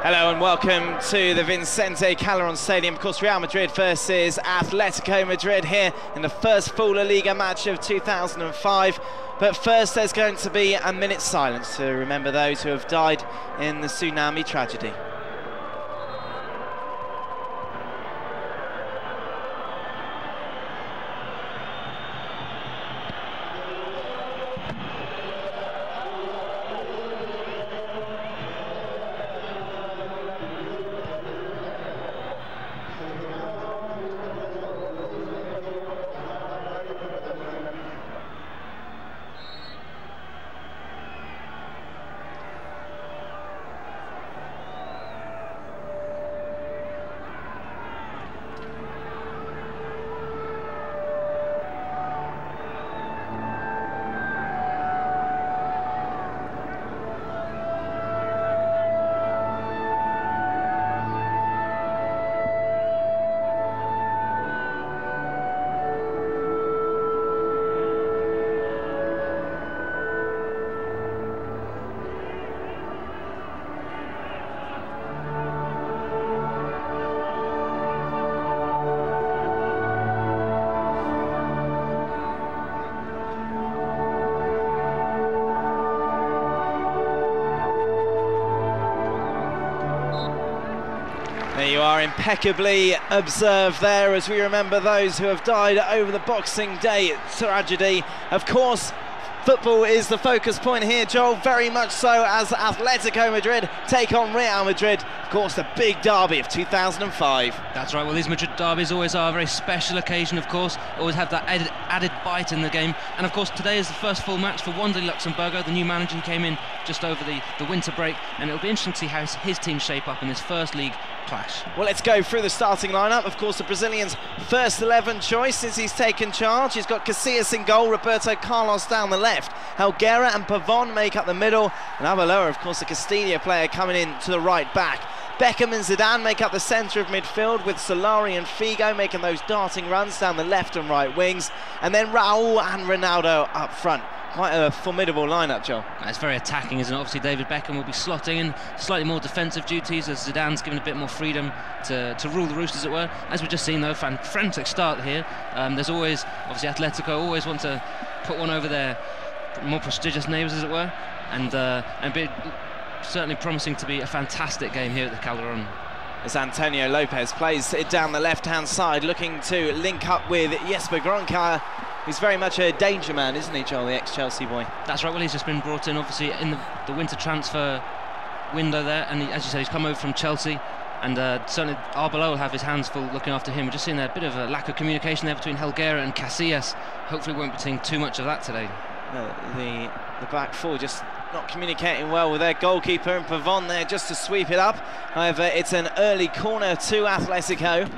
Hello and welcome to the Vicente Calderón Stadium. Of course, Real Madrid versus Atletico Madrid here in the first full La Liga match of 2005. But first, there's going to be a minute's silence to remember those who have died in the tsunami tragedy. There you are, impeccably observed there as we remember those who have died over the Boxing Day tragedy. Of course, football is the focus point here, Joel, very much so, as Atletico Madrid take on Real Madrid. Of course, the big derby of 2005. That's right, well, these Madrid derbies always are a very special occasion, of course. Always have that added bite in the game. And of course, today is the first full match for Wanderlei Luxemburgo. The new manager came in just over the winter break, and it'll be interesting to see how his team shape up in this first league clash. Well, let's go through the starting lineup. Of course, the Brazilian's first 11 choice since he's taken charge. He's got Casillas in goal, Roberto Carlos down the left, Helguera and Pavon make up the middle, and Arbeloa, of course, the Castilla player, coming in to the right back. Beckham and Zidane make up the centre of midfield, with Solari and Figo making those darting runs down the left and right wings, and then Raul and Ronaldo up front. Quite a formidable lineup, Joel. It's very attacking, isn't it? Obviously, David Beckham will be slotting in slightly more defensive duties, as Zidane's given a bit more freedom to rule the roost, as it were. As we've just seen, though, frantic start here. There's always, obviously, Atletico always want to put one over their more prestigious neighbours, as it were, and be certainly promising to be a fantastic game here at the Calderón. As Antonio Lopez plays it down the left-hand side, looking to link up with Jesper Grønkjær. He's very much a danger man, isn't he, Joel, the ex-Chelsea boy? That's right, well, he's just been brought in, obviously, in the winter transfer window there, and as you said, he's come over from Chelsea, and certainly Arbeloa will have his hands full looking after him. We're just seeing a bit of a lack of communication there between Helguera and Casillas. Hopefully we won't be seeing too much of that today. The back four just not communicating well with their goalkeeper, and Pavon there just to sweep it up. However, it's an early corner to Atletico.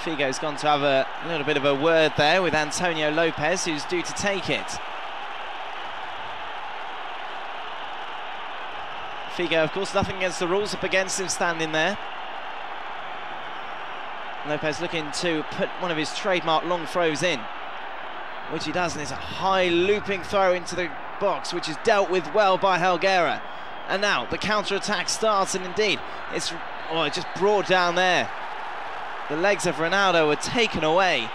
Figo's gone to have a little bit of a word there with Antonio Lopez, who's due to take it. Figo, of course, nothing against the rules, up against him standing there. Lopez looking to put one of his trademark long throws in, which he does, and it's a high looping throw into the box, which is dealt with well by Helguera. And now the counter-attack starts, and indeed, it's just brought down there. The legs of Ronaldo were taken away.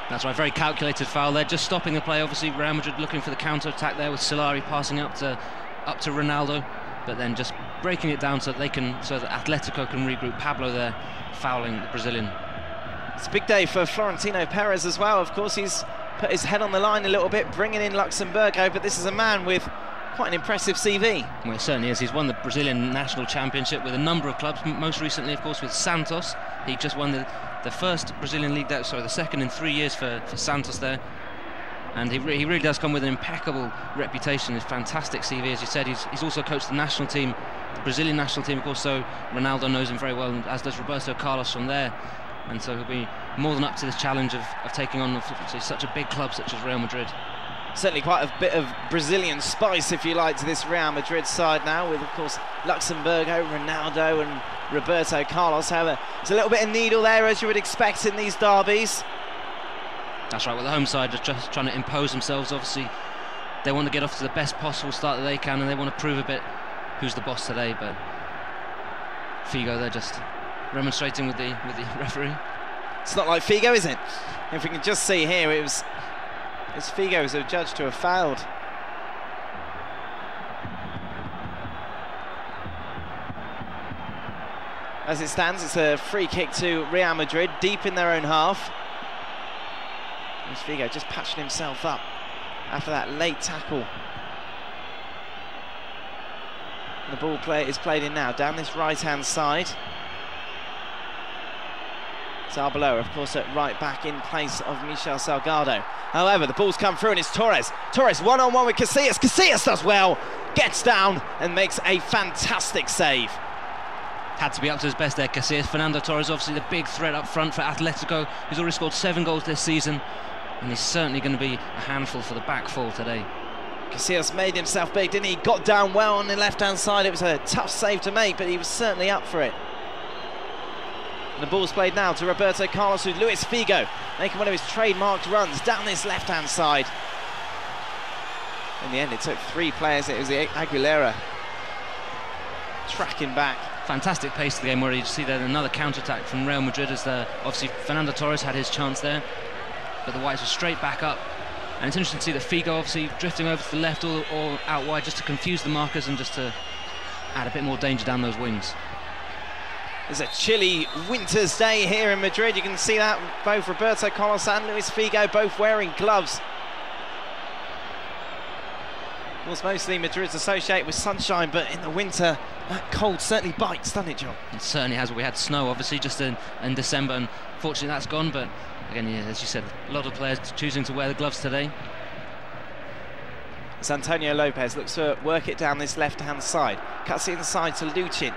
That's right, very calculated foul there, just stopping the play. Obviously, Real Madrid looking for the counter-attack there, with Solari passing up to Ronaldo, but then just breaking it down so that Atletico can regroup. Pablo there fouling the Brazilian. It's a big day for Florentino Perez as well. Of course, he's put his head on the line a little bit, bringing in Luxemburgo, but this is a man with quite an impressive CV. Well, it certainly is. He's won the Brazilian national championship with a number of clubs, most recently, of course, with Santos. He just won the first Brazilian league, the second in 3 years for Santos there. And he really does come with an impeccable reputation, his fantastic CV. As you said, he's also coached the national team, the Brazilian national team, of course, so Ronaldo knows him very well, as does Roberto Carlos from there. And so he'll be more than up to this challenge of taking on such a big club such as Real Madrid. Certainly quite a bit of Brazilian spice, if you like, to this Real Madrid side now, with, of course, Luxemburgo, Ronaldo and Roberto Carlos. However, it's a little bit of needle there, as you would expect in these derbies. That's right, well, the home side are just trying to impose themselves. Obviously, they want to get off to the best possible start that they can, and they want to prove a bit who's the boss today, but Figo, they're just remonstrating with the referee. It's not like Figo, is it? If we can just see here, it's Figo who's judged to have fouled. As it stands, it's a free kick to Real Madrid, deep in their own half. There's Figo just patching himself up after that late tackle. And the ball is played in now, down this right-hand side. It's Arbeloa, of course, at right back in place of Michel Salgado. However, the ball's come through and it's Torres. Torres one-on-one with Casillas. Casillas does well, gets down and makes a fantastic save. Had to be up to his best there, Casillas. Fernando Torres, obviously the big threat up front for Atletico. He's already scored 7 goals this season, and he's certainly going to be a handful for the back four today. Casillas made himself big, didn't he? Got down well on the left-hand side. It was a tough save to make, but he was certainly up for it. And the ball's played now to Roberto Carlos, with Luis Figo making one of his trademarked runs down this left-hand side. In the end, it took 3 players. It was Aguilera tracking back. Fantastic pace to the game, where you see there another counter-attack from Real Madrid, as obviously Fernando Torres had his chance there, but the Whites were straight back up. And it's interesting to see that Figo obviously drifting over to the left or out wide, just to confuse the markers and just to add a bit more danger down those wings. It's a chilly winter's day here in Madrid. You can see that both Roberto Carlos and Luis Figo both wearing gloves. Of course, mostly Madrid's associated with sunshine, but in the winter, that cold certainly bites, doesn't it, John? It certainly has. We had snow, obviously, just in December, and fortunately that's gone, but again, yeah, as you said, a lot of players choosing to wear the gloves today. As Antonio Lopez looks to work it down this left-hand side, cuts it inside to Luchin.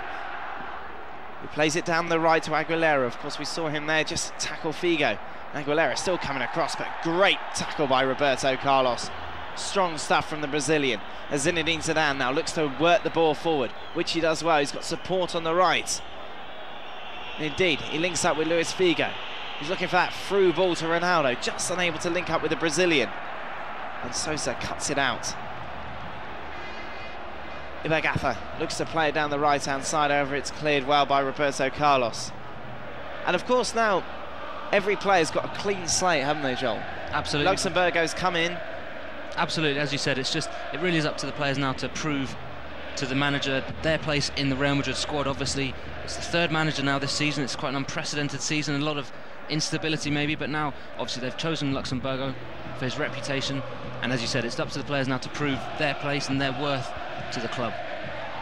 He plays it down the right to Aguilera. Of course, we saw him there just tackle Figo. Aguilera still coming across, but great tackle by Roberto Carlos. Strong stuff from the Brazilian. As Zinedine Zidane now looks to work the ball forward, which he does well. He's got support on the right. Indeed, he links up with Luis Figo. He's looking for that through ball to Ronaldo, just unable to link up with the Brazilian. And Sosa cuts it out. Ibagata looks to play it down the right-hand side, however it's cleared well by Roberto Carlos. And of course now, every player's got a clean slate, haven't they, Joel? Absolutely. Luxembourgo's come in. Absolutely, as you said, it really is up to the players now to prove to the manager their place in the Real Madrid squad. Obviously, it's the 3rd manager now this season. It's quite an unprecedented season, a lot of instability maybe, but now obviously they've chosen Luxembourgo for his reputation, and as you said, it's up to the players now to prove their place and their worth to the club.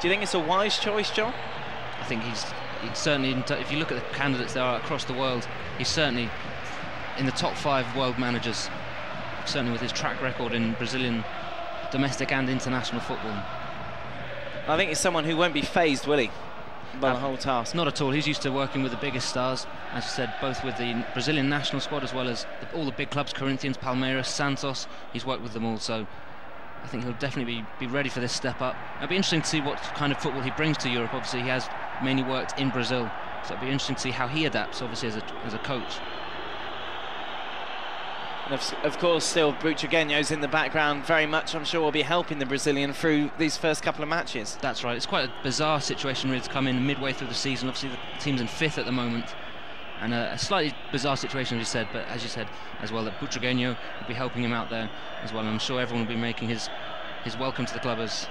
Do you think it's a wise choice, John? I think he's certainly, if you look at the candidates there are across the world, he's certainly in the top 5 world managers, certainly with his track record in Brazilian domestic and international football. I think he's someone who won't be fazed, will he, by the whole task? Not at all. He's used to working with the biggest stars, as you said, both with the Brazilian national squad as well as all the big clubs, Corinthians, Palmeiras, Santos. He's worked with them all, so I think he'll definitely be ready for this step up. It'll be interesting to see what kind of football he brings to Europe. Obviously, he has mainly worked in Brazil, so it'll be interesting to see how he adapts, obviously, as a coach. And of course, still Butragueño's in the background very much, I'm sure, will be helping the Brazilian through these first couple of matches. That's right. It's quite a bizarre situation really to come in midway through the season. Obviously, the team's in 5th at the moment, and a slightly bizarre situation, as you said, but as you said as well, that Butragueño will be helping him out there as well, and I'm sure everyone will be making his welcome to the club as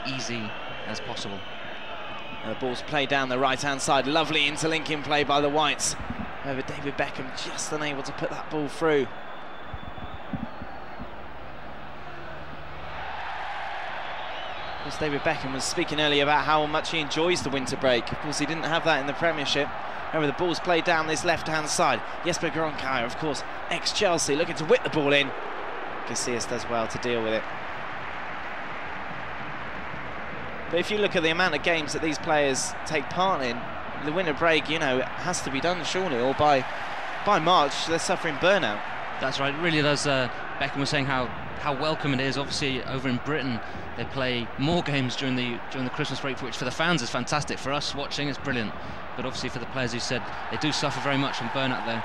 easy as possible. The ball's played down the right-hand side. Lovely interlinking play by the Whites. However, David Beckham just unable to put that ball through. As David Beckham was speaking earlier about how much he enjoys the winter break. Of course, he didn't have that in the Premiership. However, the ball's played down this left-hand side. Jesper Gronkaya, of course, ex-Chelsea, looking to whip the ball in. Casillas does well to deal with it. But if you look at the amount of games that these players take part in, the winter break, you know, it has to be done surely, or by March they're suffering burnout. That's right, it really does. Beckham was saying how welcome it is. Obviously, over in Britain, they play more games during the Christmas break, which for the fans is fantastic. For us watching, it's brilliant. But obviously for the players, who said they do suffer very much from burnout there.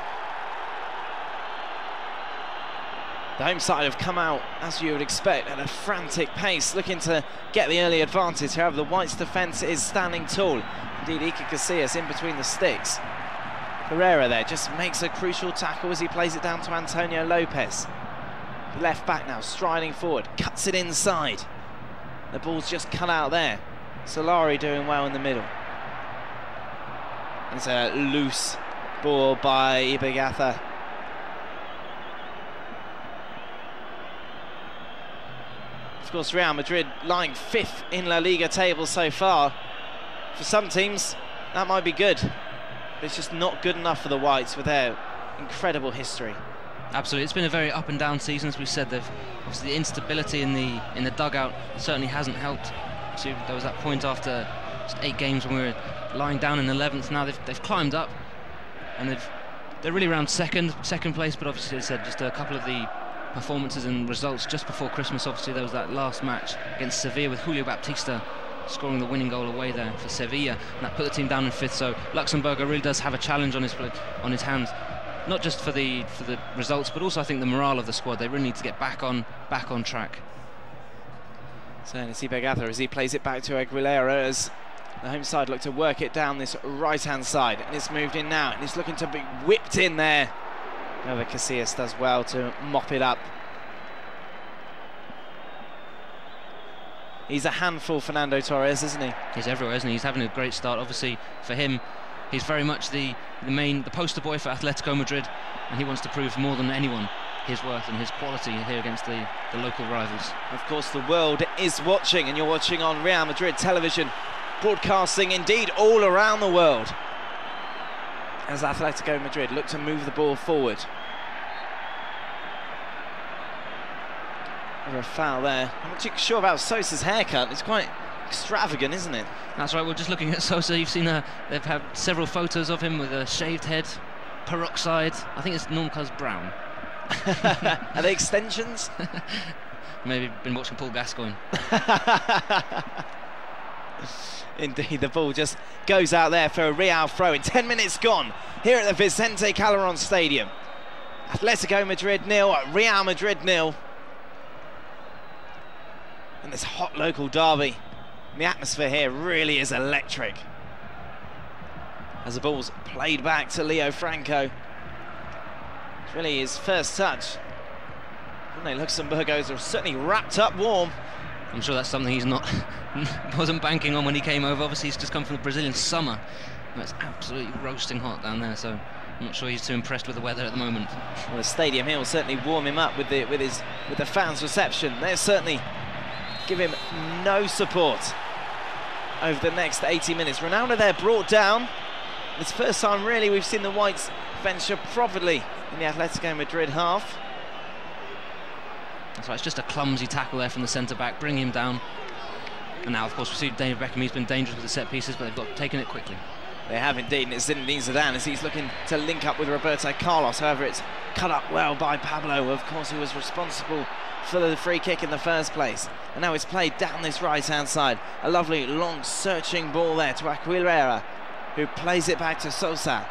The home side have come out, as you would expect, at a frantic pace, looking to get the early advantage. However, the Whites' defence is standing tall. Indeed, Iker Casillas in between the sticks. Pereira there just makes a crucial tackle as he plays it down to Antonio Lopez. The left back now striding forward, cuts it inside. The ball's just cut out there. Solari doing well in the middle. It's a loose ball by Ibagatha. Of course, Real Madrid lying 5th in La Liga table so far. For some teams, that might be good. But it's just not good enough for the Whites with their incredible history. Absolutely, it's been a very up and down season, as we said. Obviously, the instability in the dugout certainly hasn't helped. So there was that point after just 8 games when we were lying down in 11th. Now they've climbed up, and they're really around second place. But obviously, as I said, just a couple of the performances and results just before Christmas. Obviously, there was that last match against Sevilla with Julio Baptista scoring the winning goal away there for Sevilla, and that put the team down in 5th. So Luxembourg really does have a challenge on his hands, not just for the results, but also I think the morale of the squad. They really need to get back on track. So Nasiba Gather as he plays it back to Aguilera, as the home side look to work it down this right-hand side, and it's moved in now, and it's looking to be whipped in there. However, Casillas does well to mop it up. He's a handful, Fernando Torres, isn't he? He's everywhere, isn't he? He's having a great start. Obviously, for him, he's very much the poster boy for Atletico Madrid, and he wants to prove more than anyone his worth and his quality here against the local rivals. Of course, the world is watching, and you're watching on Real Madrid television, broadcasting indeed all around the world, as Atletico Madrid look to move the ball forward. A foul there. I'm not too sure about Sosa's haircut. It's quite extravagant, isn't it? That's right. We're just looking at Sosa. You've seen they've had several photos of him with a shaved head, peroxide. I think it's normal colours brown. Are they extensions? Maybe been watching Paul Gascoigne. Indeed, the ball just goes out there for a Real throw in. 10 minutes gone here at the Vicente Calderón Stadium. Atletico Madrid 0, Real Madrid 0. And this hot local derby, the atmosphere here really is electric. As the ball's played back to Leo Franco, it's really his first touch. Luxembourgos are certainly wrapped up warm. I'm sure that's something he's wasn't banking on when he came over. Obviously, he's just come from the Brazilian summer, and it's absolutely roasting hot down there. So I'm not sure he's too impressed with the weather at the moment. Well, the stadium here will certainly warm him up with the fans' reception. They'll certainly give him no support over the next 80 minutes. Ronaldo there brought down. It's the first time really we've seen the Whites venture properly in the Atletico Madrid half. That's right, it's just a clumsy tackle there from the centre-back, bring him down. And now, of course, we see David Beckham. He's been dangerous with the set pieces, but they've taken it quickly. They have indeed, and it's Zinedine Zidane as he's looking to link up with Roberto Carlos. However, it's cut up well by Pablo, of course, who was responsible for the free kick in the first place. And now it's played down this right-hand side. A lovely, long, searching ball there to Aguilera, who plays it back to Sosa.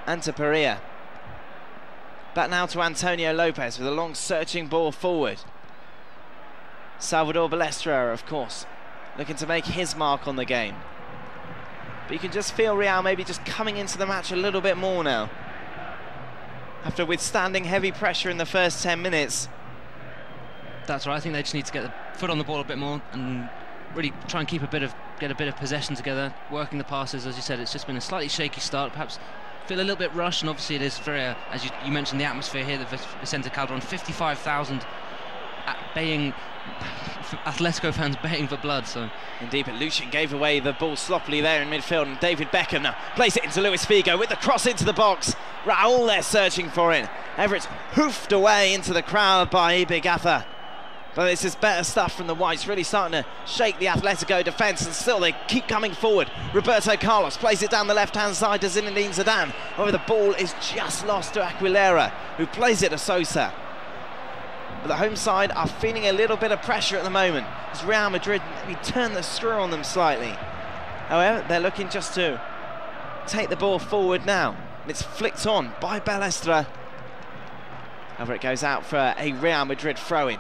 And to Pereira. Back now to Antonio Lopez with a long, searching ball forward. Salvador Balestra, of course, looking to make his mark on the game. But you can just feel Real maybe just coming into the match a little bit more now. After withstanding heavy pressure in the first 10 minutes. That's right, I think they just need to get the foot on the ball a bit more and really try and get a bit of possession together, working the passes. As you said, it's just been a slightly shaky start, perhaps feel a little bit rushed, and obviously it is very, as you mentioned, the atmosphere here, the Vicente Calderón, 55,000 baying, Atletico fans baying for blood. So indeed, but Lucien gave away the ball sloppily there in midfield, and David Beckham now plays it into Luis Figo with the cross into the box. Raul there searching for it. Everett's hoofed away into the crowd by Ibagatha. But this is better stuff from the Whites, really starting to shake the Atletico defence, and still they keep coming forward. Roberto Carlos plays it down the left-hand side to Zinedine Zidane. However, the ball is just lost to Aguilera, who plays it to Sosa. But the home side are feeling a little bit of pressure at the moment, as Real Madrid maybe turn the screw on them slightly. However, they're looking just to take the ball forward now. And it's flicked on by Balestra. However, it goes out for a Real Madrid throw-in.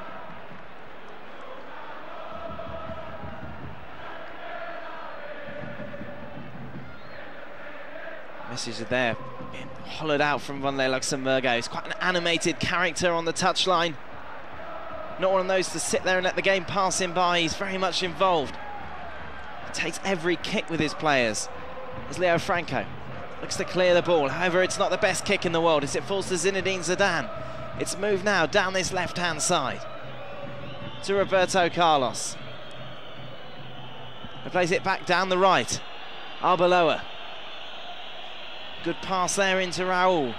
Message there, being hollowed out from Ronaldo Luxemburgo. He's quite an animated character on the touchline. Not one of those to sit there and let the game pass him by. He's very much involved. He takes every kick with his players. As Leo Franco looks to clear the ball. However, it's not the best kick in the world as it falls to Zinedine Zidane. It's moved now down this left-hand side to Roberto Carlos. He plays it back down the right. Arbeloa. Good pass there into Raul.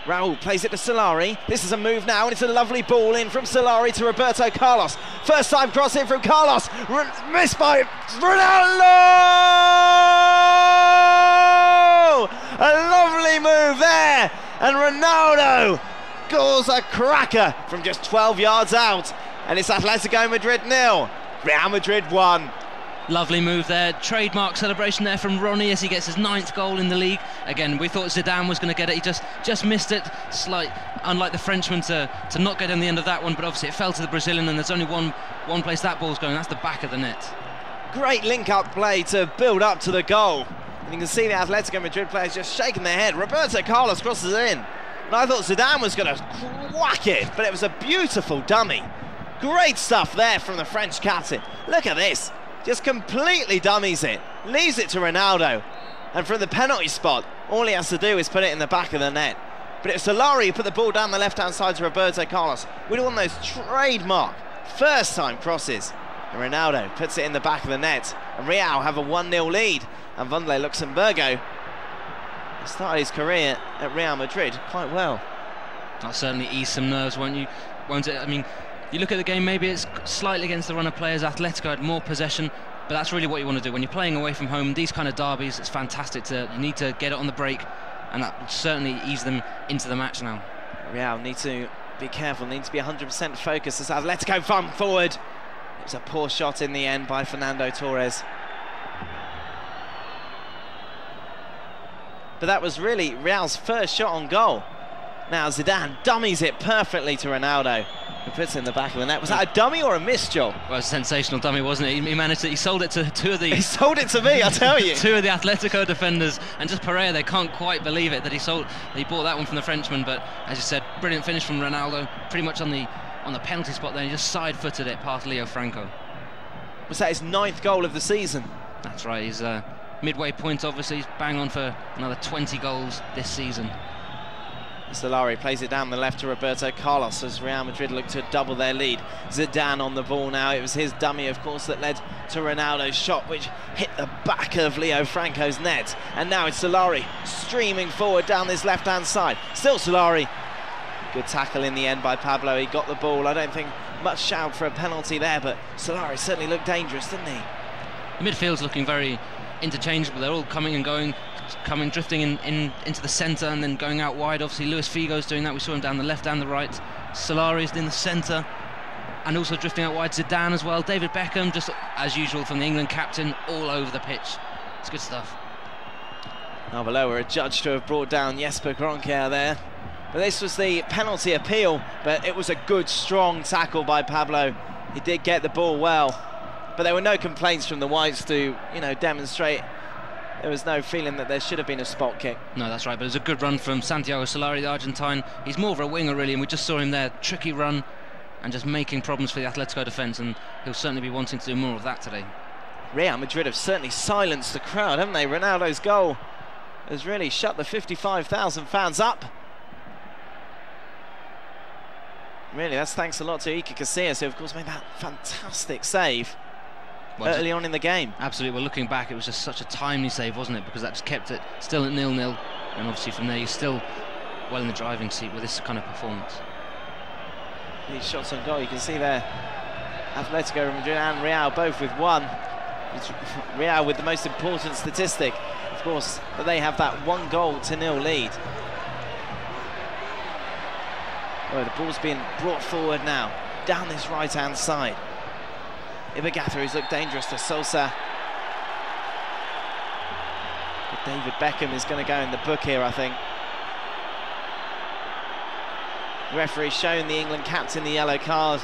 Raul plays it to Solari. This is a move now, and it's a lovely ball in from Solari to Roberto Carlos. First time cross in from Carlos. Missed by Ronaldo! A lovely move there. And Ronaldo scores a cracker from just 12 yards out. And it's Atletico Madrid 0, Real Madrid 1. Lovely move there, trademark celebration there from Ronnie as he gets his 9th goal in the league. Again, we thought Zidane was going to get it, he just missed it. Unlike the Frenchman to not get on the end of that one, but obviously it fell to the Brazilian, and there's only one place that ball's going, that's the back of the net. Great link-up play to build up to the goal. And you can see the Atletico Madrid players just shaking their head. Roberto Carlos crosses in. And I thought Zidane was going to whack it, but it was a beautiful dummy. Great stuff there from the French captain. Look at this. Just completely dummies it, leaves it to Ronaldo, and from the penalty spot, all he has to do is put it in the back of the net. But it was Solari who put the ball down the left-hand side to Roberto Carlos with one of those trademark first-time crosses. And Ronaldo puts it in the back of the net, and Real have a 1-0 lead. And Ronaldo Luxemburgo started his career at Real Madrid quite well. That'll certainly ease some nerves, won't it? I mean, you look at the game, maybe it's slightly against the run of players. Atletico had more possession, but that's really what you want to do when you're playing away from home. These kind of derbies, it's fantastic. You need to get it on the break, and that will certainly ease them into the match now. Real need to be careful, need to be 100% focused as Atletico run forward. It was a poor shot in the end by Fernando Torres. But that was really Real's first shot on goal. Now Zidane dummies it perfectly to Ronaldo, who puts it in the back of the net. Was that a dummy or a miss, Joel? Well, it was a sensational dummy, wasn't it? He managed it. He sold it to two of the... He sold it to me, I tell you. Two of the Atletico defenders, and just Pereira, they can't quite believe it that he bought that one from the Frenchman. But as you said, brilliant finish from Ronaldo, pretty much on the penalty spot there. He just side-footed it past Leo Franco. Was that his 9th goal of the season? That's right. He's midway point, obviously. He's bang on for another 20 goals this season. Solari plays it down the left to Roberto Carlos as Real Madrid look to double their lead. Zidane on the ball now. It was his dummy, of course, that led to Ronaldo's shot, which hit the back of Leo Franco's net. And now it's Solari streaming forward down this left-hand side. Still Solari. Good tackle in the end by Pablo. He got the ball. I don't think much shout for a penalty there, but Solari certainly looked dangerous, didn't he? The midfield's looking very interchangeable. They're all coming and going, drifting into the centre and then going out wide. Obviously Luis Figo's doing that. We saw him down the left and the right. Solari's in the centre and also drifting out wide. Zidane as well. David Beckham, just as usual from the England captain, all over the pitch. It's good stuff. Arbeloa adjudged to have brought down Jesper Grønkjær there. But this was the penalty appeal, but it was a good, strong tackle by Pablo. He did get the ball well, but there were no complaints from the Whites to, demonstrate. There was no feeling that there should have been a spot kick. No, that's right, but it was a good run from Santiago Solari, the Argentine. He's more of a winger, really, and we just saw him there, tricky run, and just making problems for the Atletico defence, and he'll certainly be wanting to do more of that today. Real Madrid have certainly silenced the crowd, haven't they? Ronaldo's goal has really shut the 55,000 fans up. Really, that's thanks a lot to Iker Casillas, who of course made that fantastic save early on in the game. Absolutely. Well, looking back, it was just such a timely save, wasn't it? Because that just kept it still at 0-0, and obviously from there you're still well in the driving seat with this kind of performance. These shots on goal, you can see there, Atletico Madrid and Real both with one. It's Real with the most important statistic, of course, that they have that 1-0 lead. Oh, the ball's being brought forward now, down this right-hand side. Ibagata, who's looked dangerous to Sosa. But David Beckham is going to go in the book here, I think. The referee showing the England captain the yellow card.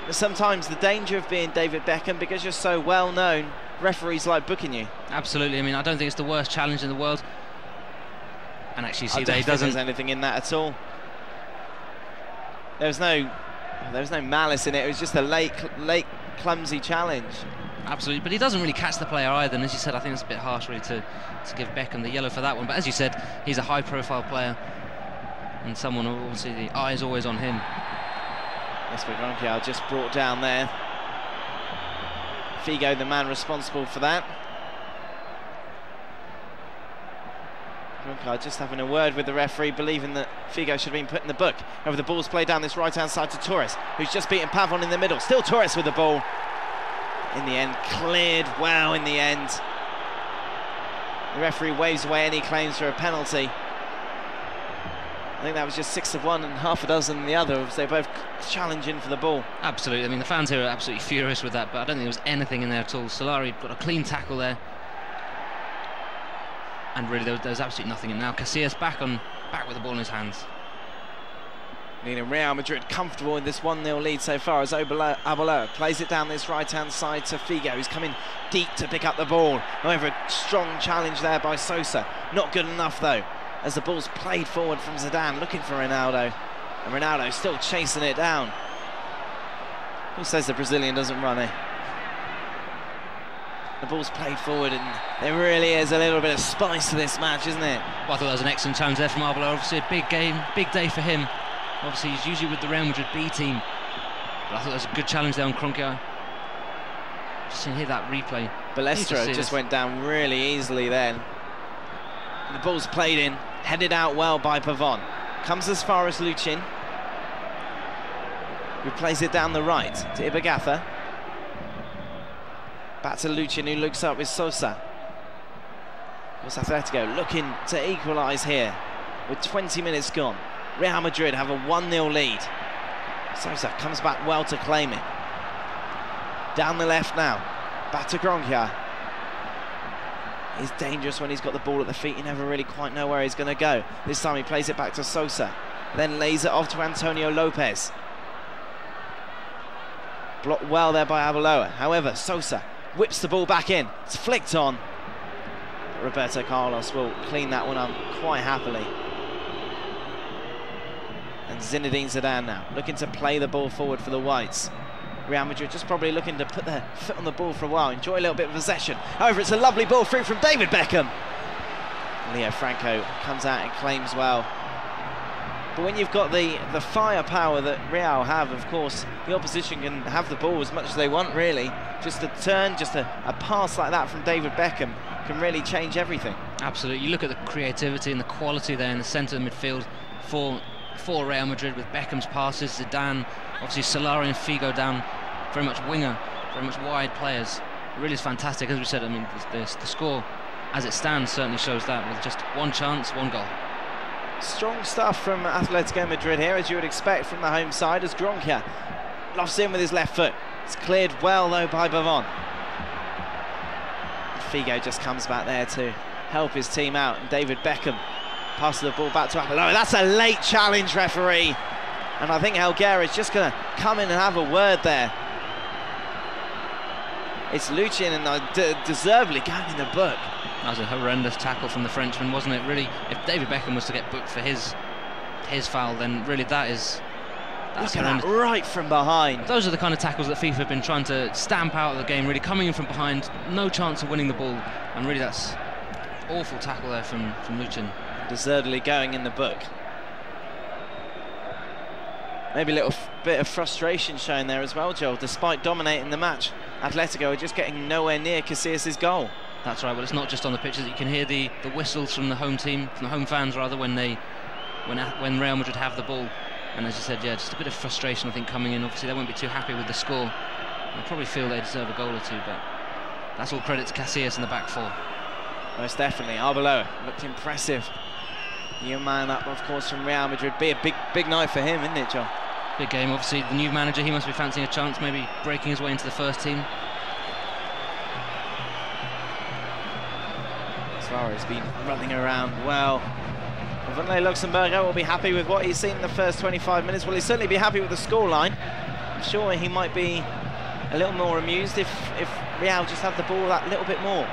But sometimes the danger of being David Beckham, because you're so well known, referees like booking you. Absolutely. I mean, I don't think it's the worst challenge in the world. And actually, see, I don't think there's anything in that at all. There was no malice in it. It was just a late clumsy challenge. Absolutely, but he doesn't really catch the player either, and as you said, I think it's a bit harsh really to give Beckham the yellow for that one. But as you said, he's a high-profile player, and someone, obviously, the eye is always on him. Yes, but just brought down there. Figo, the man responsible for that. Ronaldo just having a word with the referee, believing that Figo should have been put in the book. Over the ball's played down this right-hand side to Torres, who's just beaten Pavon in the middle. Still Torres with the ball. In the end, cleared well in the end. The referee waves away any claims for a penalty. I think that was just 6 of one and half a dozen the other, as they're both challenging for the ball. Absolutely, I mean, the fans here are absolutely furious with that, but I don't think there was anything in there at all. Solari got a clean tackle there. And really, there was absolutely nothing in now. Casillas back with the ball in his hands. Leading Real Madrid comfortable in this 1-0 lead so far as Arbeloa plays it down this right-hand side to Figo, who's coming deep to pick up the ball. However, a strong challenge there by Sosa. Not good enough, though, as the ball's played forward from Zidane, looking for Ronaldo. And Ronaldo still chasing it down. Who says the Brazilian doesn't run, eh? The ball's played forward, and there really is a little bit of spice to this match, isn't it? Well, I thought that was an excellent challenge there from Arbeloa. Obviously a big game, big day for him. Obviously he's usually with the Real Madrid B team, but I thought that was a good challenge there on Kroenke. Just to hear that replay. Balestro just went down really easily then. And the ball's played in, headed out well by Pavon. Comes as far as Luchin, who plays it down the right to Ibagatha. Back to Luchin, who looks up with Sosa. It's Atletico looking to equalise here with 20 minutes gone. Real Madrid have a 1-0 lead. Sosa comes back well to claim it. Down the left now. Back to Kroenke. He's dangerous when he's got the ball at the feet. You never really quite know where he's going to go. This time he plays it back to Sosa. Then lays it off to Antonio Lopez. Blocked well there by Arbeloa. However, Sosa whips the ball back in. It's flicked on. Roberto Carlos will clean that one up quite happily. And Zinedine Zidane now looking to play the ball forward for the Whites. Real Madrid just probably looking to put their foot on the ball for a while, enjoy a little bit of possession. However, it's a lovely ball through from David Beckham. Leo Franco comes out and claims well. But when you've got the firepower that Real have, of course, the opposition can have the ball as much as they want, really. Just a turn, just a pass like that from David Beckham can really change everything. Absolutely. You look at the creativity and the quality there in the centre of the midfield for Real Madrid with Beckham's passes, Zidane, obviously Solari and Figo down, very much winger, very much wide players. It really is fantastic. As we said, I mean, the score as it stands certainly shows that, with just one chance, one goal. Strong stuff from Atletico Madrid here, as you would expect from the home side, as Kroenke lofts in with his left foot. It's cleared well, though, by Pavon. Figo just comes back there to help his team out, and David Beckham passes the ball back to Arbeloa. That's a late challenge, referee. And I think Helguera is just going to come in and have a word there. It's Luchin, and deservedly going in the book. That was a horrendous tackle from the Frenchman, wasn't it? Really, if David Beckham was to get booked for his foul, then really that's horrendous. Right from behind. Those are the kind of tackles that FIFA have been trying to stamp out of the game, really coming in from behind, no chance of winning the ball, and really that's awful tackle there from Luchin. Deservedly going in the book. Maybe a little bit of frustration shown there as well, Joel. Despite dominating the match, Atletico are just getting nowhere near Casillas' goal. That's right. Well, it's not just on the pitches. You can hear the whistles from the home team, from the home fans rather, when Real Madrid have the ball. And as you said, yeah, just a bit of frustration, I think, coming in. Obviously, they won't be too happy with the score. They probably feel they deserve a goal or two, but that's all credit to Casillas in the back four. Most definitely. Arbeloa looked impressive. Young man up, of course, from Real Madrid. Be a big night for him, isn't it, John? Big game. Obviously, the new manager, he must be fancying a chance, maybe breaking his way into the first team. Suarez been running around well Vanley Luxemburger will be happy with what he's seen in the first 25 minutes. Will he certainly be happy with the scoreline? I'm sure he might be a little more amused if Real just had the ball that little bit more.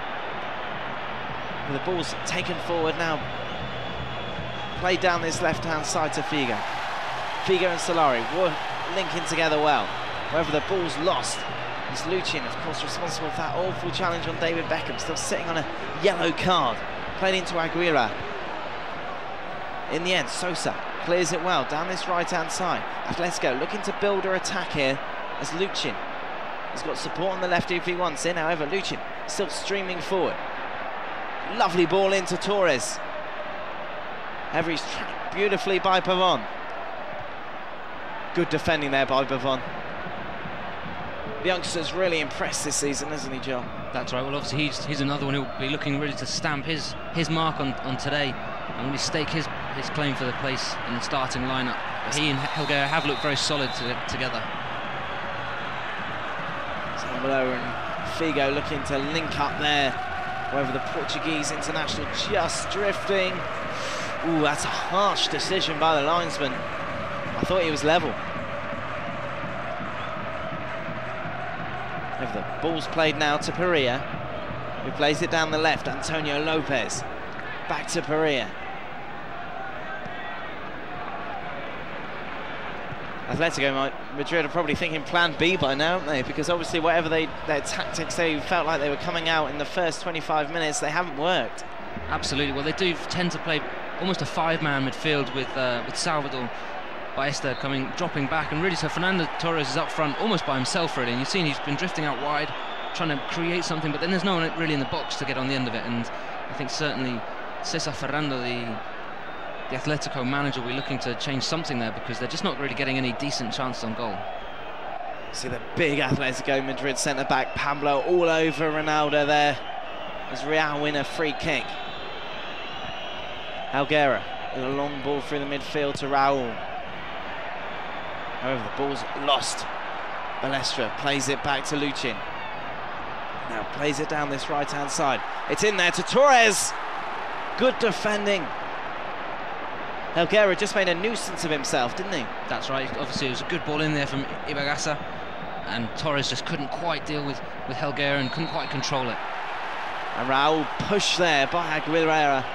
The ball's taken forward now. Played down this left-hand side to Figo. Figo and Solari were linking together well. However, the ball's lost. It's Lucien, of course, responsible for that awful challenge on David Beckham, still sitting on a yellow card. Played into Aguilera. In the end, Sosa clears it well down this right-hand side. Atletico looking to build her attack here as Lucien. He's got support on the left if he wants in. However, Lucien still streaming forward. Lovely ball into Torres. However, he's tracked beautifully by Pavon. Good defending there by Pavon. The youngster's really impressed this season, isn't he, Joe? That's right. Well, obviously he's another one who'll be looking really to stamp his mark on today and really stake his claim for the place in the starting lineup. He and Helguera have looked very solid together. Zambolo and Figo looking to link up there. However, the Portuguese international just drifting. Ooh, that's a harsh decision by the linesman. I thought he was level. The ball's played now to Perea, who plays it down the left. Antonio Lopez back to Perea. Atletico Madrid are probably thinking plan B by now, aren't they? Because obviously whatever their tactics they felt like they were coming out in the first 25 minutes, they haven't worked. Absolutely. Well, they do tend to play almost a five-man midfield with Salvador Baesta dropping back, and really so Fernando Torres is up front almost by himself really, and you've seen he's been drifting out wide trying to create something, but then there's no one really in the box to get on the end of it, and I think certainly Cesar Ferrando, the Atletico manager, will be looking to change something there because they're just not really getting any decent chances on goal. See the big Atletico Madrid centre-back Pablo all over Ronaldo there as Real win a free kick. Helguera with a long ball through the midfield to Raul. However, the ball's lost. Balestra plays it back to Lucien. Now plays it down this right-hand side. It's in there to Torres. Good defending. Helguera just made a nuisance of himself, didn't he? That's right. Obviously, it was a good ball in there from Ibagasa, and Torres just couldn't quite deal with Helguera and couldn't quite control it. And Raul pushed there by Aguilera.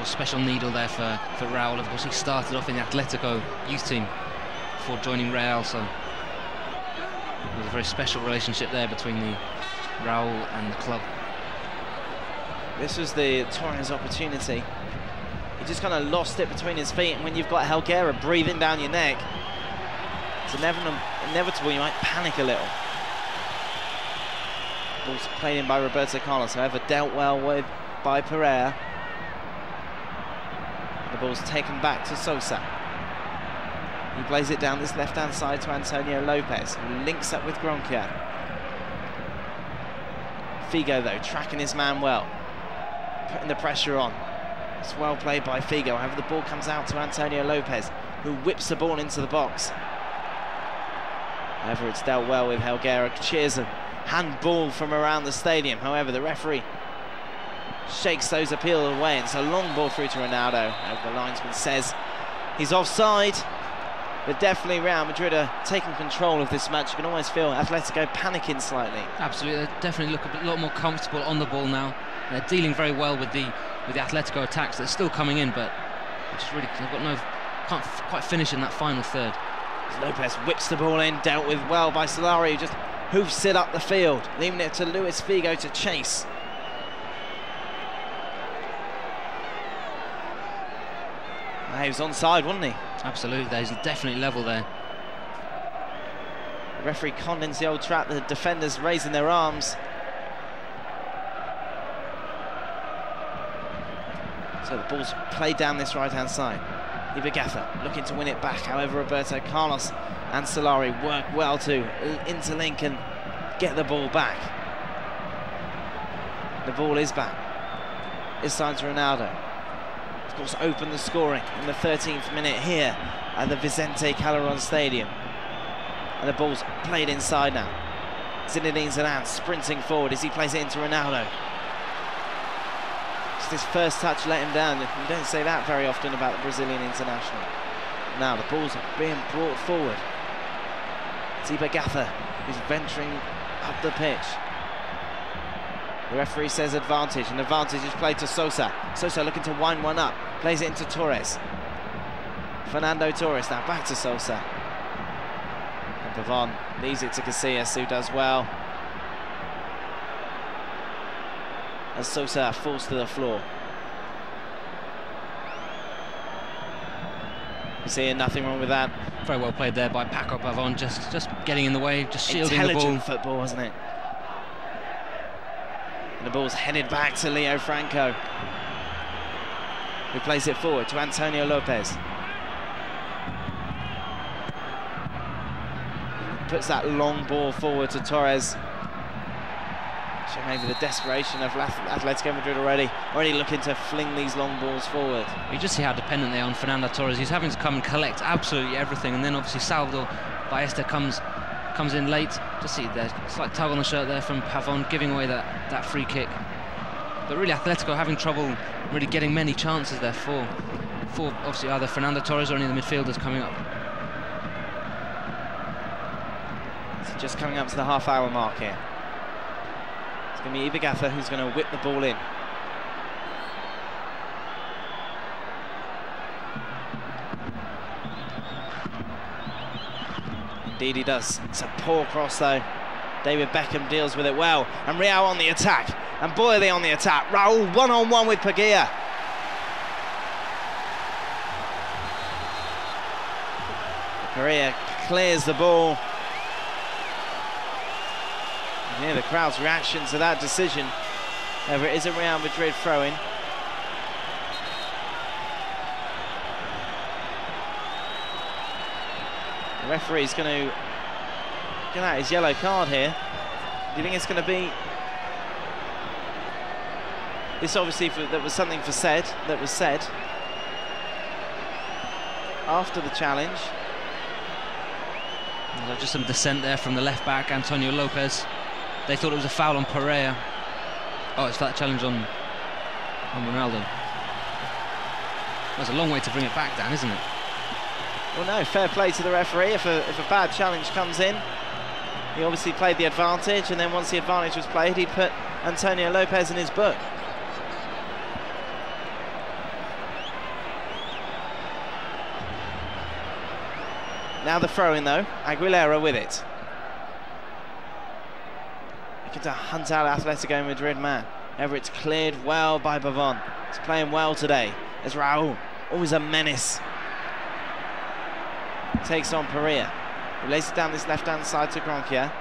A special needle there for Raul. Of course, he started off in the Atletico youth team before joining Real, so there's a very special relationship there between the Raul and the club. This was the Torres opportunity. He just kind of lost it between his feet, and when you've got Helguera breathing down your neck, it's inevitable you might panic a little. Ball's played in by Roberto Carlos, however dealt well with by Pereira. The ball's taken back to Sosa. He plays it down this left-hand side to Antonio Lopez, who links up with Gronkia. Figo, though, tracking his man well, putting the pressure on. It's well played by Figo. However, the ball comes out to Antonio Lopez, who whips the ball into the box. However, it's dealt well with Helguera. Cheers a handball from around the stadium. However, the referee shakes those appeals away, and it's a long ball through to Ronaldo. The linesman says he's offside, but definitely Real Madrid are taking control of this match. You can always feel Atletico panicking slightly. Absolutely, they definitely look a lot more comfortable on the ball now. They're dealing very well with the Atletico attacks. They're still coming in, but just really can't quite finish in that final third. Lopez whips the ball in, dealt with well by Solari, who just hoofs it up the field, leaving it to Luis Figo to chase. He was onside, wasn't he? Absolutely, there's definitely level there. The referee condemns the old trap, the defenders raising their arms. So the ball's played down this right-hand side. Ibagasa looking to win it back. However, Roberto Carlos and Solari work well to interlink and get the ball back. The ball is back. This time to Ronaldo. Of course, opened the scoring in the 13th minute here at the Vicente Calderón Stadium. And the ball's played inside now. Zinedine Zidane sprinting forward as he plays it into Ronaldo. just his first touch let him down. You don't say that very often about the Brazilian international. Now the ball's being brought forward. It's Ibagatha who's venturing up the pitch. The referee says advantage, and advantage is played to Sosa. Sosa looking to wind one up, plays it into Torres. Fernando Torres now back to Sosa. And Pavon leaves it to Casillas, who does well. As Sosa falls to the floor. Seeing nothing wrong with that. Very well played there by Paco Pavon, just getting in the way, just shielding the ball. Intelligent football, wasn't it? And the ball's headed back to Leo Franco, who plays it forward to Antonio Lopez. Puts that long ball forward to Torres. So maybe the desperation of Atletico Madrid already looking to fling these long balls forward. You just see how dependent they are on Fernando Torres. He's having to come and collect absolutely everything, and then obviously Salvador Ballesta comes in late. Just see there's a slight tug on the shirt there from Pavon, giving away that free kick. But really Atletico having trouble really getting many chances there for obviously either Fernando Torres or any of the midfielders coming up. So just coming up to the half-hour mark here. It's going to be Ibagatha who's going to whip the ball in. Indeed he does. It's a poor cross though. David Beckham deals with it well. And Real on the attack. And boy are they on the attack. Raul one-on-one with Paglia. Correa clears the ball. And here the crowd's reaction to that decision. However, it is a Real Madrid throw-in. The referee's going to get out his yellow card here. Do you think it's going to be... This obviously, that was something that was said after the challenge. Just some dissent there from the left back, Antonio Lopez. They thought it was a foul on Pereira. Oh, it's that challenge on Ronaldo. That's a long way to bring it back, Dan, isn't it? Well, no, fair play to the referee. If a bad challenge comes in, he obviously played the advantage, and then once the advantage was played, he put Antonio Lopez in his book. Now the throw-in though, Aguilera with it. Looking to hunt out Atletico Madrid man. However, it's cleared well by Pavon. He's playing well today. As Raul, always a menace. Takes on Pereira. He lays it down this left-hand side to Granquia.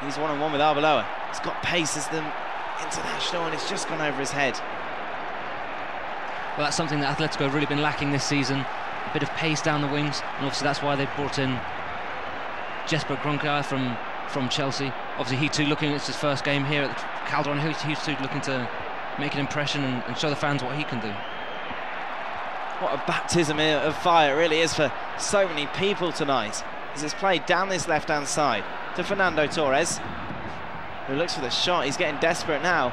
He's one-on-one with Arbeloa. He's got pace as the international, and it's just gone over his head. Well, that's something that Atletico have really been lacking this season. A bit of pace down the wings, and obviously that's why they brought in Jesper Granquia from Chelsea. Obviously he too looking, it's his first game here at the Calderón. He's too looking to make an impression and show the fans what he can do. What a baptism of fire it really is for so many people tonight, as it's played down this left-hand side to Fernando Torres, who looks for the shot. He's getting desperate now,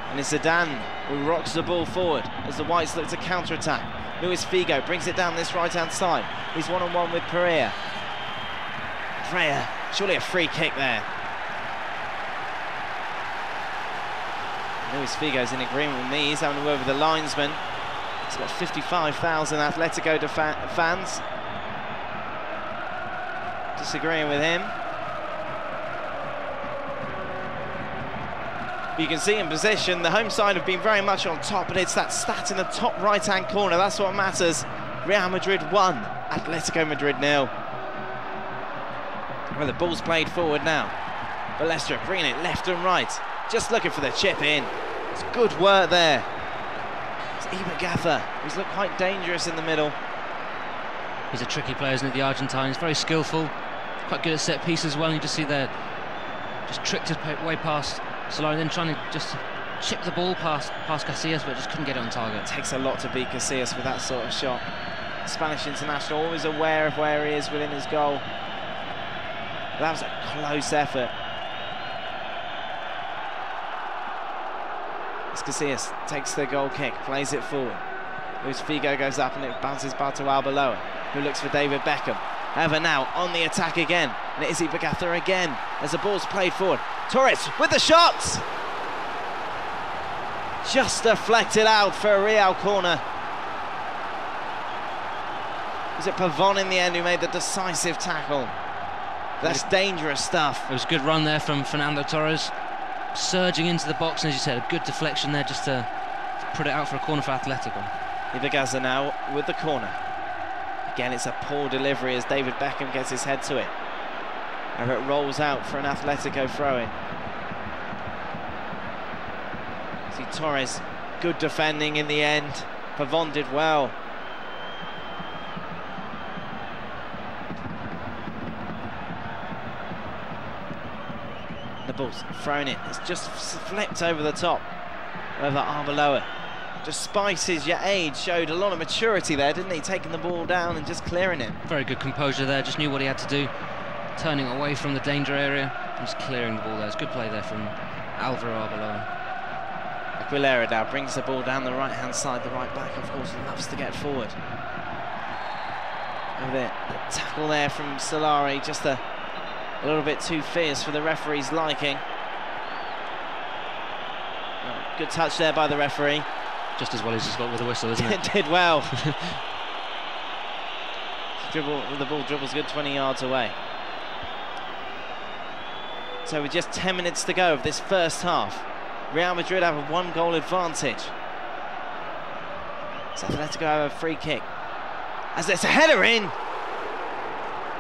and it's Zidane who rocks the ball forward as the Whites look to counter-attack. Luis Figo brings it down this right-hand side. He's one-on-one with Pereira. Pereira, surely a free kick there. Luis Figo's in agreement with me. He's having a word with the linesman. He's got 55,000 Atletico fans disagreeing with him. You can see in possession, the home side have been very much on top, but it's that stat in the top right-hand corner. That's what matters. Real Madrid 1, Atletico Madrid 0. Well, the ball's played forward now. Ballesta bringing it left and right, just looking for the chip in. It's good work there. It's Ibagatha, who's looked quite dangerous in the middle. He's a tricky player, isn't he, the Argentine? He's very skillful, quite good at set pieces as well. You just see there, just tricked his way past Solari, then trying to just chip the ball past Casillas, but just couldn't get it on target. It takes a lot to beat Casillas with that sort of shot. Spanish international, always aware of where he is within his goal. But that was a close effort. As Casillas takes the goal kick, plays it forward. Luis Figo goes up and it bounces back to Arbeloa, who looks for David Beckham. However, now on the attack again, and it is Ibagatha again as the ball's played forward. Torres with the shots! Just deflected out for a Real corner. Was it Pavon in the end who made the decisive tackle? That's dangerous stuff. It was a good run there from Fernando Torres, surging into the box, and as you said, a good deflection there just to put it out for a corner for Atletico. Ibagatha now with the corner. Again, it's a poor delivery as David Beckham gets his head to it. And it rolls out for an Atletico throw-in. See Torres, good defending in the end. Pavon did well. The ball's thrown in. It's just flipped over the top. Over Arbeloa. Despite his age, showed a lot of maturity there, didn't he? Taking the ball down and just clearing it. Very good composure there, just knew what he had to do. Turning away from the danger area, just clearing the ball there. It's good play there from Alvaro Arbeloa. Aguilera now brings the ball down the right-hand side. The right back, of course, loves to get forward. And the tackle there from Solari, just a little bit too fierce for the referee's liking. Good touch there by the referee. Just as well as he's got with a whistle, isn't it? It did well. The ball dribbles good 20 yards away. So with just 10 minutes to go of this first half, Real Madrid have a 1-goal advantage. So Atletico have a free kick. As there's a header in.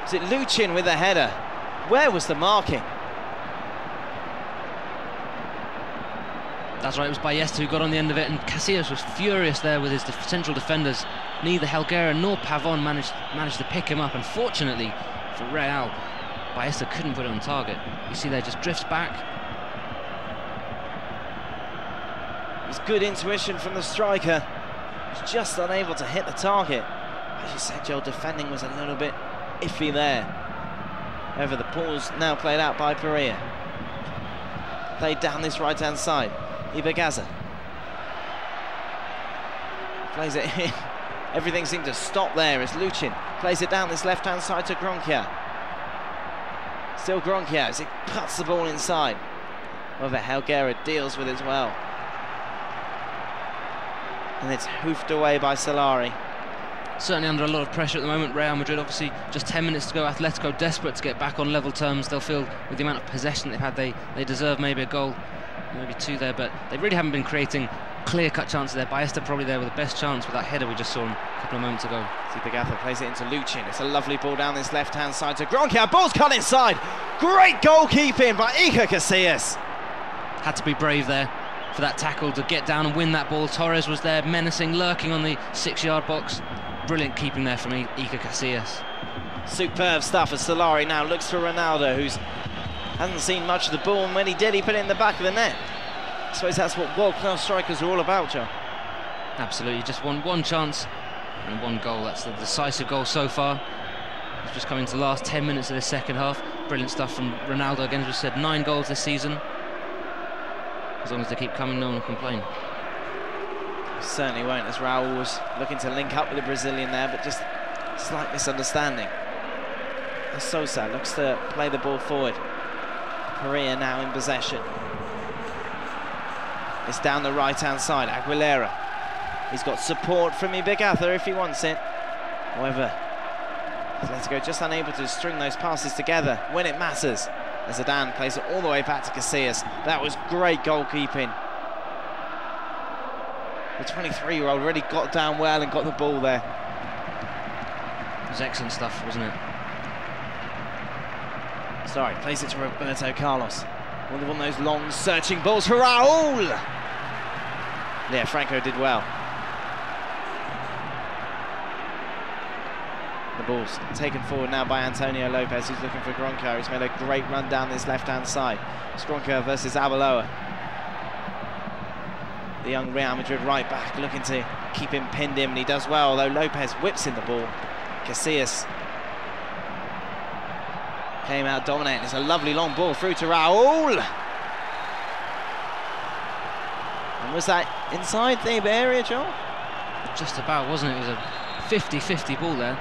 Was it Luchin with a header? Where was the marking? That's right, it was Ballesta who got on the end of it, and Casillas was furious there with his central defenders. Neither Helguera nor Pavon managed to pick him up, and fortunately for Real, Ballesta couldn't put it on target. You see there, just drifts back. It's good intuition from the striker. He's just unable to hit the target. As you said, Joel, defending was a little bit iffy there. However, the ball's now played out by Pereira. Played down this right-hand side. Ibagatha plays it in. Everything seemed to stop there as Luchin plays it down this left-hand side to Gronkia. Still Gronkia as he puts the ball inside. However, Helguera deals with it as well. And it's hoofed away by Solari. Certainly under a lot of pressure at the moment. Real Madrid, obviously, just 10 minutes to go. Atletico desperate to get back on level terms. They'll feel with the amount of possession they've had, they deserve maybe a goal, maybe two there, but they really haven't been creating clear-cut chances there. Ballesta probably there with the best chance with that header we just saw a couple of moments ago. Ibagatha plays it into Luchin. It's a lovely ball down this left-hand side to Gronkia. Ball's cut inside. Great goalkeeping by Iker Casillas. Had to be brave there for that tackle to get down and win that ball. Torres was there menacing, lurking on the 6-yard box. Brilliant keeping there from Iker Casillas. Superb stuff as Solari now looks for Ronaldo, who's hasn't seen much of the ball, and when he did, he put it in the back of the net. I suppose that's what world-class strikers are all about, Joe. Absolutely, just one chance and one goal. That's the decisive goal so far. It's just coming to the last 10 minutes of the second half. Brilliant stuff from Ronaldo again, as we said, 9 goals this season. As long as they keep coming, no one will complain. Certainly won't, as Raul was looking to link up with the Brazilian there, but just slight misunderstanding. Sosa looks to play the ball forward. Pereira now in possession. It's down the right-hand side, Aguilera. He's got support from Ibagatha if he wants it. However, Atletico just unable to string those passes together when it matters. As Zidane plays it all the way back to Casillas. That was great goalkeeping. The 23-year-old really got down well and got the ball there. It was excellent stuff, wasn't it? Sorry, plays it to Roberto Carlos. One of those long searching balls for Raul. Yeah, Franco did well. The ball's taken forward now by Antonio Lopez, who's looking for Gronka. He's made a great run down this left-hand side. It's Gronka versus Arbeloa. The young Real Madrid right back looking to keep him pinned in, and he does well, although Lopez whips in the ball. Casillas came out dominating. It's a lovely long ball through to Raul. And Was that inside the area, Joel? Just about, wasn't it? It was a 50-50 ball there.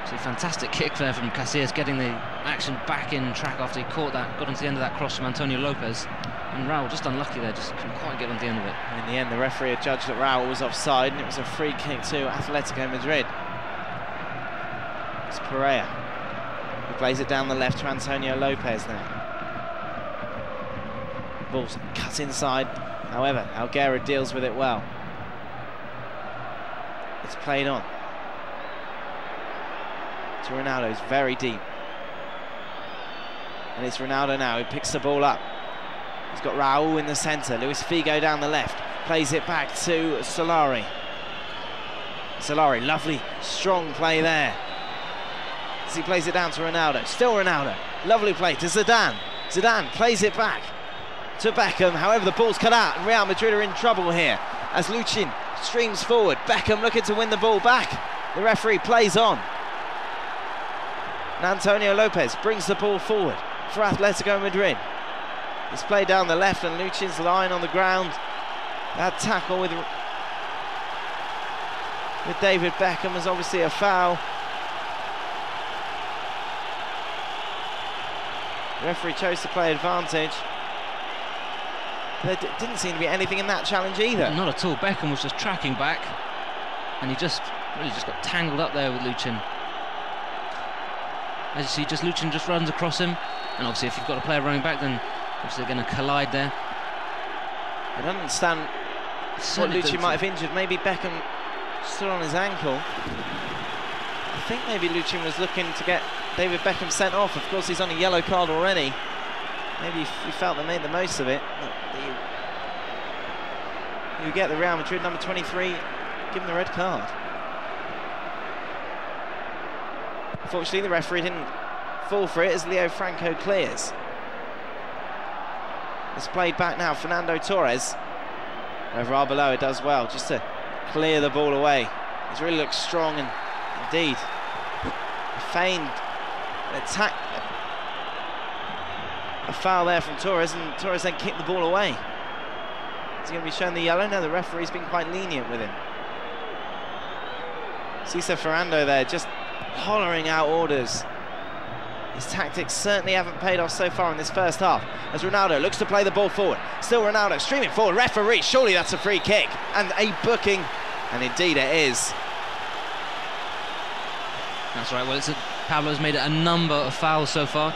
It's a fantastic kick there from Casillas, getting the action back in track after he caught that, got onto the end of that cross from Antonio Lopez. And Raul just unlucky there, just couldn't quite get on the end of it. In the end, the referee had judged that Raul was offside, and it was a free kick to Atletico Madrid. It's Pereira who plays it down the left to Antonio Lopez now. Ball's cut inside, however, Alguera deals with it well. It's played on to Ronaldo, who's very deep. And it's Ronaldo now who picks the ball up. He's got Raul in the centre, Luis Figo down the left, plays it back to Solari. Solari, lovely, strong play there. As he plays it down to Ronaldo, still Ronaldo, lovely play to Zidane. Zidane plays it back to Beckham, however the ball's cut out and Real Madrid are in trouble here as Luchin streams forward. Beckham looking to win the ball back. The referee plays on. And Antonio Lopez brings the ball forward for Atletico Madrid. It's played down the left and Luchin's lying on the ground. That tackle with David Beckham was obviously a foul. The referee chose to play advantage. There didn't seem to be anything in that challenge either. Not at all. Beckham was just tracking back, and he just really just got tangled up there with Luchin. As you see, Luchin just runs across him, and obviously if you've got a player running back, then obviously they're going to collide there. I don't understand what Luchin might have injured. Maybe Beckham stood on his ankle. I think maybe Luchin was looking to get David Beckham sent off. Of course, he's on a yellow card already. Maybe he felt they made the most of it. You get the Real Madrid number 23, give him the red card. Unfortunately, the referee didn't fall for it as Leo Franco clears. It's played back now, Fernando Torres. Over Arbeloa does well, just to clear the ball away. He's really looked strong and indeed feigned an attack. A foul there from Torres, and Torres then kicked the ball away. Is he going to be shown the yellow? No, the referee's been quite lenient with him. Cesar Ferrando there, just hollering out orders. His tactics certainly haven't paid off so far in this first half, as Ronaldo looks to play the ball forward. Still Ronaldo streaming forward, referee, surely that's a free kick, and a booking, and indeed it is. That's right, well, Pablo's made a number of fouls so far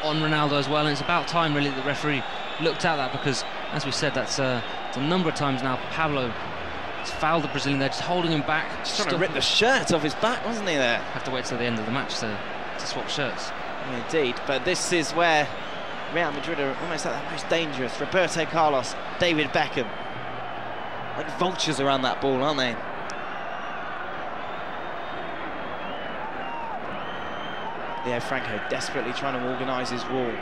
on Ronaldo as well, and it's about time really the referee looked at that, because as we said, it's a number of times now Pablo has fouled the Brazilian there, just holding him back. Just trying to rip the shirt off his back, wasn't he there? Have to wait till the end of the match to swap shirts. Indeed, but this is where Real Madrid are almost at their most dangerous. Roberto Carlos, David Beckham, like vultures around that ball, aren't they? Leo Franco desperately trying to organise his wall.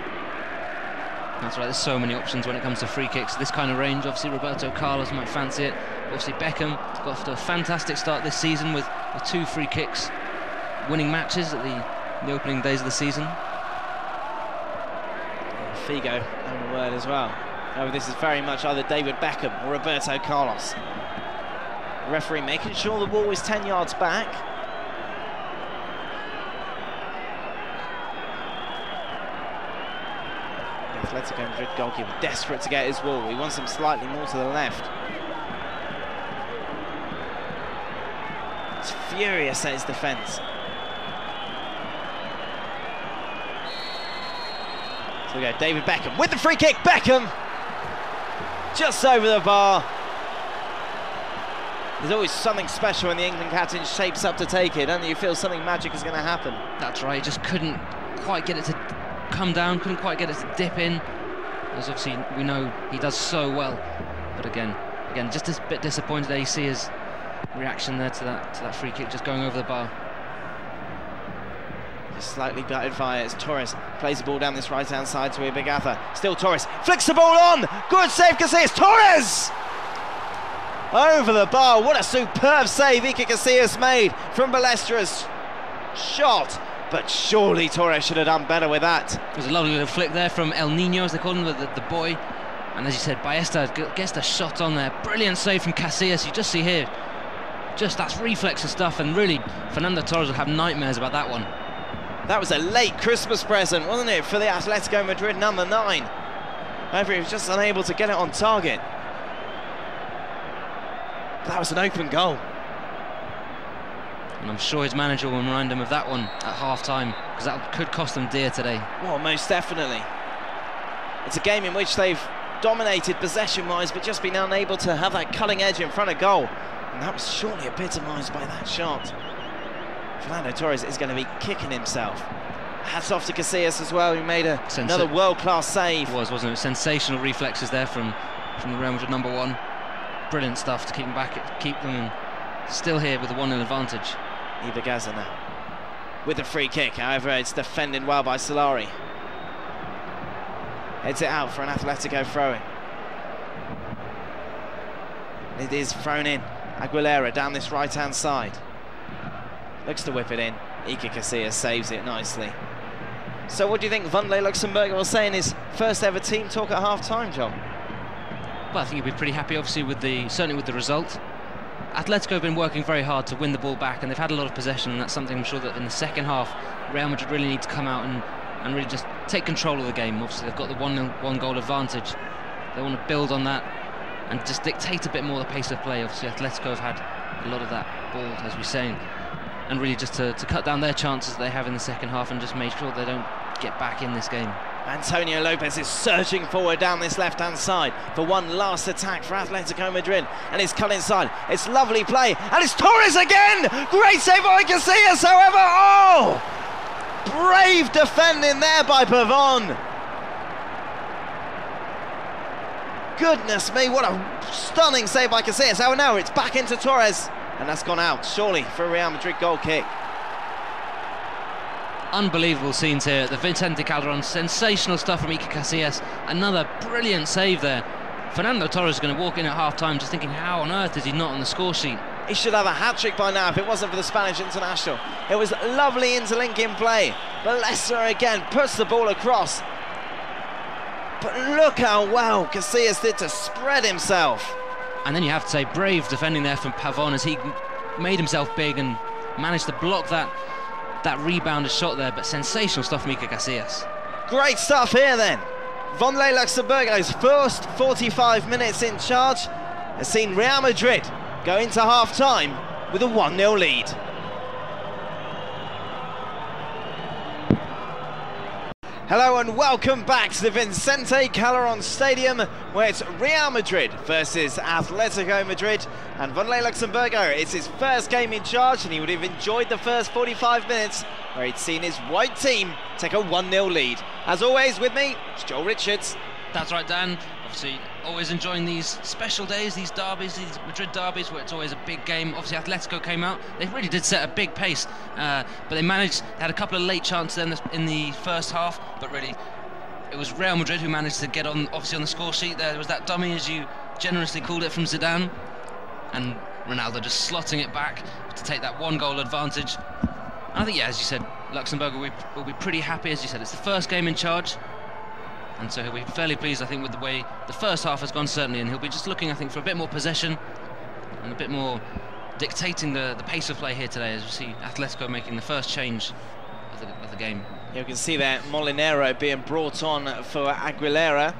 That's right, there's so many options when it comes to free kicks. This kind of range, obviously Roberto Carlos might fancy it. Obviously Beckham got off to a fantastic start this season with 2 free kicks, winning matches at the opening days of the season. Figo on the word as well. Oh, this is very much either David Beckham or Roberto Carlos. The referee making sure the ball is 10 yards back. Atletico Madrid goalkeeper desperate to get his wall. He wants him slightly more to the left. He's furious at his defence. So we go, David Beckham with the free kick. Beckham just over the bar. There's always something special when the England captain shapes up to take it, and you feel something magic is going to happen. That's right, he just couldn't quite get it to come down, couldn't quite get it to dip in, as obviously we know he does so well. But again, just a bit disappointed there. You see his reaction there to that free kick just going over the bar. Just slightly gutted via as Torres plays the ball down this right hand side to Ibigatha. Still Torres flicks the ball on. Good save, Casillas. Torres over the bar. What a superb save Iker Casillas made from Balestra's shot. But surely Torres should have done better with that. It was a lovely little flick there from El Nino, as they call him, the boy. And as you said, Ballesta gets the shot on there. Brilliant save from Casillas. You just see here, just that's reflex and stuff, and really Fernando Torres will have nightmares about that one. That was a late Christmas present, wasn't it, for the Atletico Madrid number 9. However, he was just unable to get it on target. That was an open goal. And I'm sure his manager will remind him of that one at half-time, because that could cost them dear today. Well, most definitely. It's a game in which they've dominated possession-wise, but just been unable to have that cutting edge in front of goal. And that was surely epitomised by that shot. Fernando Torres is going to be kicking himself. Hats off to Casillas as well, who made another world-class save. Wasn't it? Sensational reflexes there from the Real Madrid number 1. Brilliant stuff to keep them back, keep them still here with a 1-0 advantage. Ibergaza now with the free kick. However, it's defended well by Solari. Heads it out for an Atletico throw-in. It is thrown in. Aguilera down this right-hand side. Looks to whip it in. Iker Casillas saves it nicely. So what do you think Wanderlei Luxemburger will say in his first ever team talk at half-time, John? Well, I think he'll be pretty happy, obviously, certainly with the result. Atletico have been working very hard to win the ball back, and they've had a lot of possession, and that's something I'm sure that in the second half Real Madrid really need to come out and really just take control of the game. Obviously they've got the 1-0 goal advantage. They want to build on that and just dictate a bit more the pace of play. Obviously Atletico have had a lot of that ball, as we're saying, and really just to cut down their chances that they have in the second half and just make sure they don't get back in this game. Antonio Lopez is surging forward down this left-hand side for one last attack for Atletico Madrid, and it's cut inside. It's lovely play, and it's Torres again! Great save by Casillas, however, oh! Brave defending there by Pavon. Goodness me, what a stunning save by Casillas. However, now it's back into Torres, and that's gone out, surely, for a Real Madrid goal kick. Unbelievable scenes here at the Vicente Calderón. Sensational stuff from Iker Casillas. Another brilliant save there. Fernando Torres is going to walk in at half-time just thinking, how on earth is he not on the score sheet? He should have a hat-trick by now if it wasn't for the Spanish international. It was lovely interlinking play. Ballesta again puts the ball across. But look how well Casillas did to spread himself. And then you have to say, brave defending there from Pavon as he made himself big and managed to block that rebounded shot there, but sensational stuff from Iker Casillas. Great stuff here then. Wanderlei Luxemburger's first 45 minutes in charge has seen Real Madrid go into half-time with a 1-0 lead. Hello and welcome back to the Vicente Calderón Stadium, where it's Real Madrid versus Atletico Madrid, and Wanderlei Luxemburger, it's his first game in charge, and he would have enjoyed the first 45 minutes where he'd seen his white team take a 1-0 lead. As always, with me, it's Joel Richards. That's right, Dan. Obviously, always enjoying these special days, these derbies, these Madrid derbies, where it's always a big game. Obviously, Atletico came out. They really did set a big pace, but they had a couple of late chances in the first half, but really, it was Real Madrid who managed to get on, obviously, on the score sheet. There was that dummy, as you generously called it, from Zidane, and Ronaldo just slotting it back to take that 1-goal advantage. And I think, yeah, as you said, Luxembourg will be pretty happy. As you said, it's the first game in charge, and so he'll be fairly pleased, I think, with the way the first half has gone, certainly, and he'll be just looking, I think, for a bit more possession and a bit more dictating the pace of play here today, as we see Atletico making the first change of the game. You can see there Molinero being brought on for Aguilera.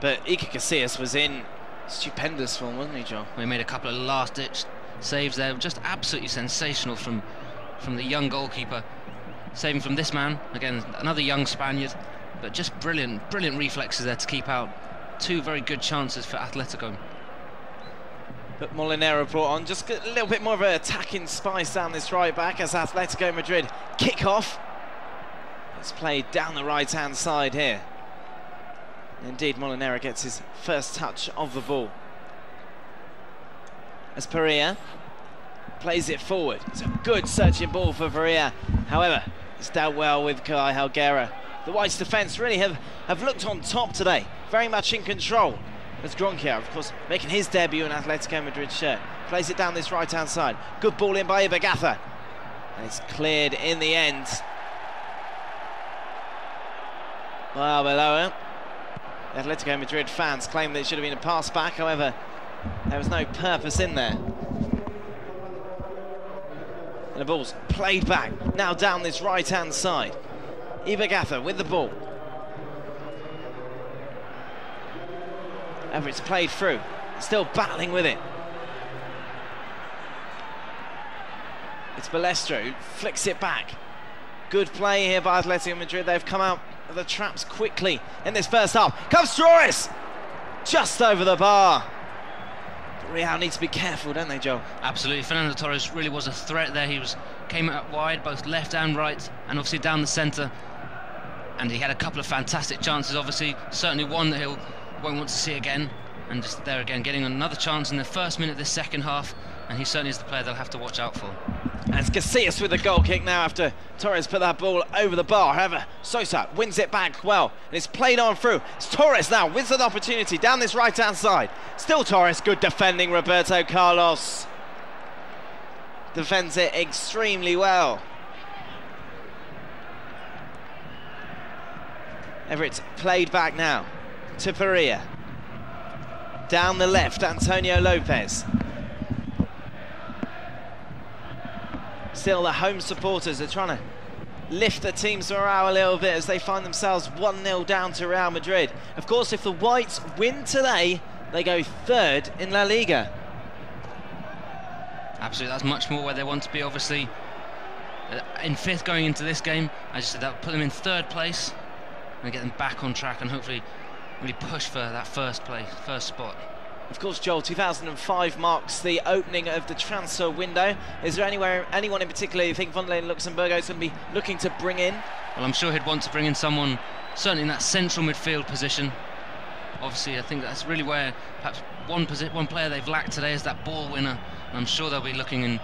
But Iker Casillas was in stupendous form, wasn't he, John? We made a couple of last-ditch saves there, just absolutely sensational from the young goalkeeper. Saving from this man, again, another young Spaniard, but just brilliant reflexes there to keep out two very good chances for Atletico. But Molinero brought on just a little bit more of an attacking spice down this right back as Atletico Madrid kick off. It's played down the right-hand side here. Indeed, Molinero gets his first touch of the ball. As Pereira plays it forward. It's a good searching ball for Pereira. However, it's dealt well with Kai Helguera. The Whites' defence really have looked on top today, very much in control. As Gronkia, of course, making his debut in Atletico Madrid shirt. Plays it down this right-hand side. Good ball in by Ibergaza. And it's cleared in the end. Well, below it. Atletico Madrid fans claim that it should have been a pass back, however, there was no purpose in there. And the ball's played back, now down this right-hand side. Ibagatha with the ball. Everett's played through, still battling with it. It's Balestro who flicks it back. Good play here by Atletico Madrid. They've come out of the traps quickly in this first half. Comes Torres! Just over the bar. Real need to be careful, don't they, Joe? Absolutely. Fernando Torres really was a threat there. He came out wide, both left and right, and obviously down the centre. And he had a couple of fantastic chances, obviously. Certainly one that he won't want to see again. And just there again, getting another chance in the first minute of this second half. And he certainly is the player they'll have to watch out for. And it's Casillas with the goal kick now after Torres put that ball over the bar. However, Sosa wins it back well, and it's played on through. It's Torres now, wins an opportunity down this right-hand side. Still Torres, good defending, Roberto Carlos. Defends it extremely well. Everett's played back now to Pereira. Down the left, Antonio Lopez. Still, the home supporters are trying to lift the team's morale a little bit as they find themselves 1-0 down to Real Madrid. Of course, if the Whites win today, they go third in La Liga. Absolutely, that's much more where they want to be, obviously. In fifth going into this game, I just said that would put them in third place and get them back on track and hopefully really push for that first spot. Of course, Joel, 2005 marks the opening of the transfer window. Is there anyone in particular you think Wanderlei Luxemburgo is going to be looking to bring in? Well, I'm sure he'd want to bring in someone, certainly in that central midfield position. Obviously, I think that's really where perhaps one player they've lacked today is that ball winner. And I'm sure they'll be looking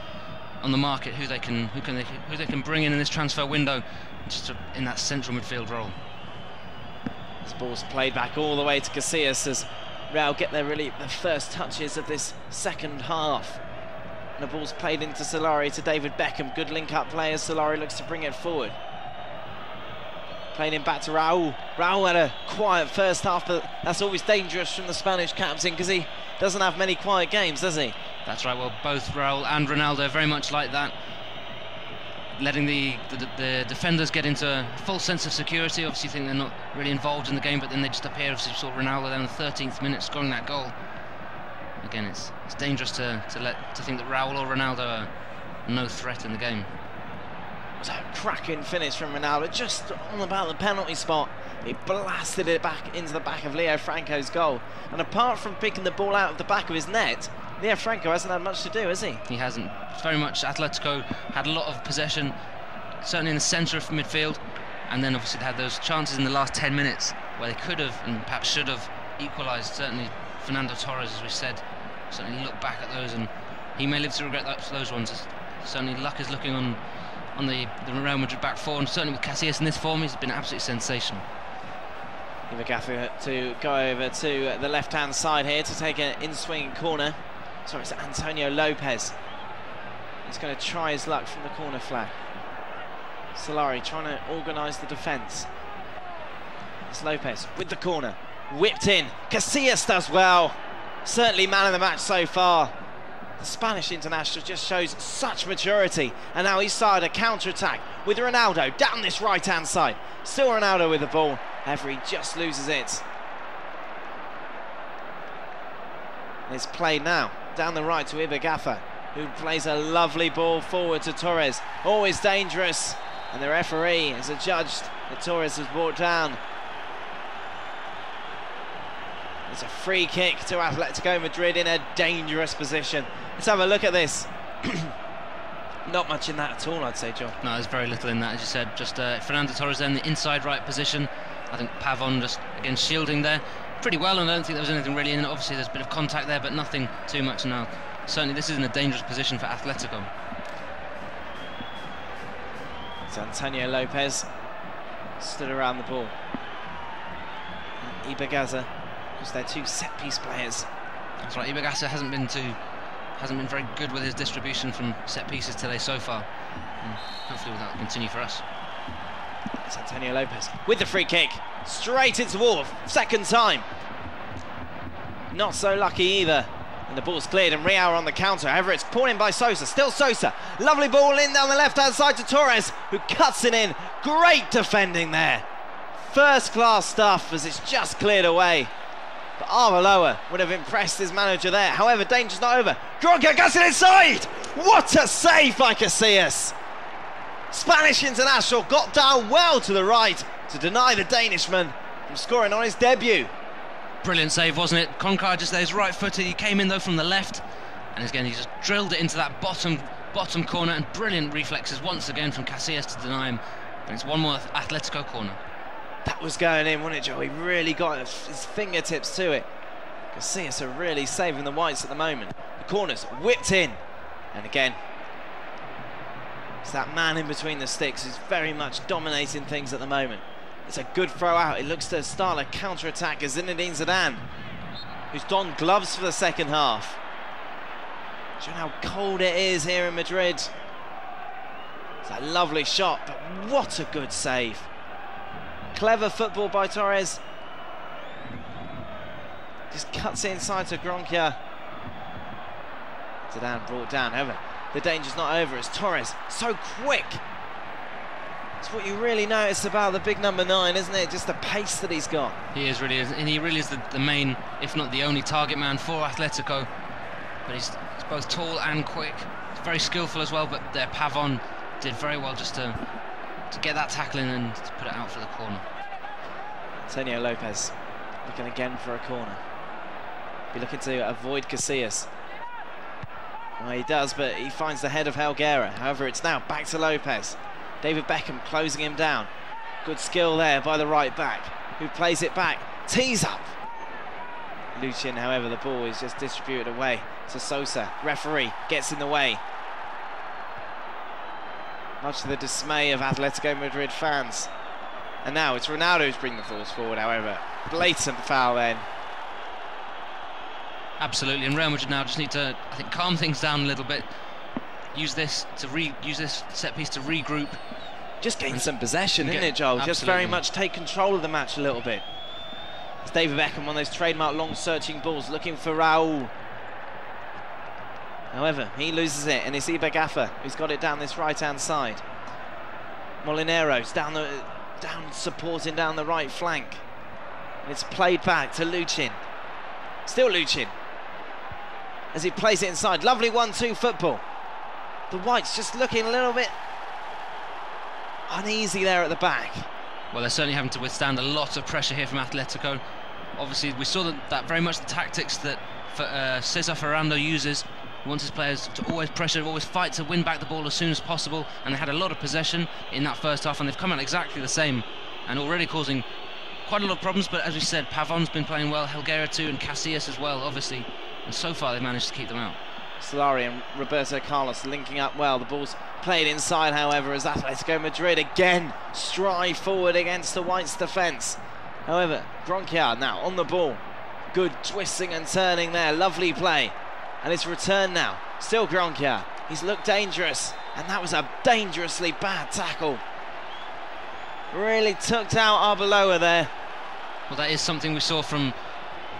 on the market who they can bring in this transfer window, just in that central midfield role. This ball's played back all the way to Casillas as Real get the first touches of this second half. And the ball's played into Solari to David Beckham. Good link-up play as Solari looks to bring it forward. Playing him back to Raul. Raul had a quiet first half, but that's always dangerous from the Spanish captain because he doesn't have many quiet games, does he? That's right. Well, both Raul and Ronaldo are very much like that. Letting the defenders get into a full sense of security. Obviously, you think they're not really involved in the game, but then they just appear. Obviously, you saw Ronaldo down the 13th minute scoring that goal. Again, it's dangerous to think that Raul or Ronaldo are no threat in the game. It was a cracking finish from Ronaldo, just on about the penalty spot. He blasted it back into the back of Leo Franco's goal. And apart from picking the ball out of the back of his net, Leo Franco hasn't had much to do, has he? He hasn't. It's very much Atletico had a lot of possession, certainly in the centre of midfield, and then obviously they had those chances in the last 10 minutes where they could have and perhaps should have equalised. Certainly Fernando Torres, as we said, certainly looked back at those, and he may live to regret those ones. Certainly luck is looking on the Real Madrid back four, and certainly with Casillas in this form, he's been absolutely sensational. Ibagatha to go over to the left-hand side here to take an in-swing corner. Sorry, it's Antonio Lopez. He's going to try his luck from the corner flag. Solari trying to organise the defence. It's Lopez with the corner. Whipped in. Casillas does well. Certainly man of the match so far. The Spanish international just shows such maturity. And now he's started a counter-attack with Ronaldo down this right-hand side. Still Ronaldo with the ball. However, he just loses it. It's played now down the right to Ibagatha, who plays a lovely ball forward to Torres. Always dangerous. And the referee has adjudged that Torres was brought down. It's a free kick to Atletico Madrid in a dangerous position. Let's have a look at this. Not much in that at all, I'd say, John. No, there's very little in that, as you said. Just Fernando Torres in the inside right position. I think Pavon just, again, shielding there pretty well, and I don't think there was anything really in it. Obviously, there's a bit of contact there, but nothing too much now. Certainly, this isn't a dangerous position for Atletico. It's Antonio Lopez stood around the ball. And Ibagatha, because they're two set-piece players. That's right. Ibagatha hasn't been very good with his distribution from set pieces today so far. And hopefully, that will continue for us. It's Antonio Lopez with the free kick, straight into the wall, second time. Not so lucky either. And the ball's cleared and Real on the counter. However, it's pulled in by Sosa. Still Sosa. Lovely ball in down the left-hand side to Torres, who cuts it in. Great defending there. First-class stuff as it's just cleared away. But Arbeloa would have impressed his manager there. However, danger's not over. Gronka gets it inside. What a save by Casillas. Spanish international got down well to the right to deny the Danishman from scoring on his debut. Brilliant save, wasn't it? Concar just there, he's right-footed. He came in though from the left, and again he just drilled it into that bottom corner, and brilliant reflexes once again from Casillas to deny him. But it's one more Atletico corner. That was going in, wasn't it, Joe? He really got his fingertips to it. Casillas are really saving the whites at the moment. The corner's whipped in, and again it's that man in between the sticks who's very much dominating things at the moment. It's a good throw out. It looks to start a counter-attack as Zinedine Zidane, who's donned gloves for the second half. Do you know how cold it is here in Madrid? It's a lovely shot, but what a good save. Clever football by Torres. Just cuts it inside to Gronka. Zidane brought down. However, the danger's not over. It's Torres, so quick. It's what you really notice about the big number 9, isn't it? Just the pace that he's got. He is really, and he really is the main, if not the only, target man for Atletico. But he's both tall and quick. He's very skillful as well. But there, Pavon did very well just to get that tackle in and to put it out for the corner. Antonio Lopez looking again for a corner. Be looking to avoid Casillas. Well, he does, but he finds the head of Helguera. However, it's now back to Lopez. David Beckham closing him down. Good skill there by the right back, who plays it back. Tees up. Lucien, however, the ball is just distributed away to Sosa. Referee gets in the way. Much to the dismay of Atletico Madrid fans. And now it's Ronaldo who's bringing the balls forward, however. Blatant foul then. Absolutely, and Real Madrid now just need to, I think, calm things down a little bit. Use this set piece to regroup. Just gain some possession, isn't it, Joel? Absolutely. Just very much take control of the match a little bit. It's David Beckham on those trademark long searching balls, looking for Raul. However, he loses it, and it's Ibagafa who's got it down this right-hand side. Molinero's down supporting down the right flank. And it's played back to Lucien. Still Lucien as he plays it inside. Lovely 1-2 football. The whites just looking a little bit uneasy there at the back. Well, they're certainly having to withstand a lot of pressure here from Atletico. Obviously, we saw that very much the tactics that Cesar Ferrando uses. He wants his players to always pressure, always fight to win back the ball as soon as possible, and they had a lot of possession in that first half, and they've come out exactly the same, and already causing quite a lot of problems. But as we said, Pavon's been playing well, Helguera too, and Casillas as well, obviously, and so far they've managed to keep them out. Solari and Roberto Carlos linking up well. The ball's played inside, however, as Atletico Madrid again strive forward against the Whites' defence. However, Gronka now on the ball. Good twisting and turning there, lovely play. And it's returned now. Still Gronka. He's looked dangerous, and that was a dangerously bad tackle. Really took out Arbeloa there. Well, that is something we saw from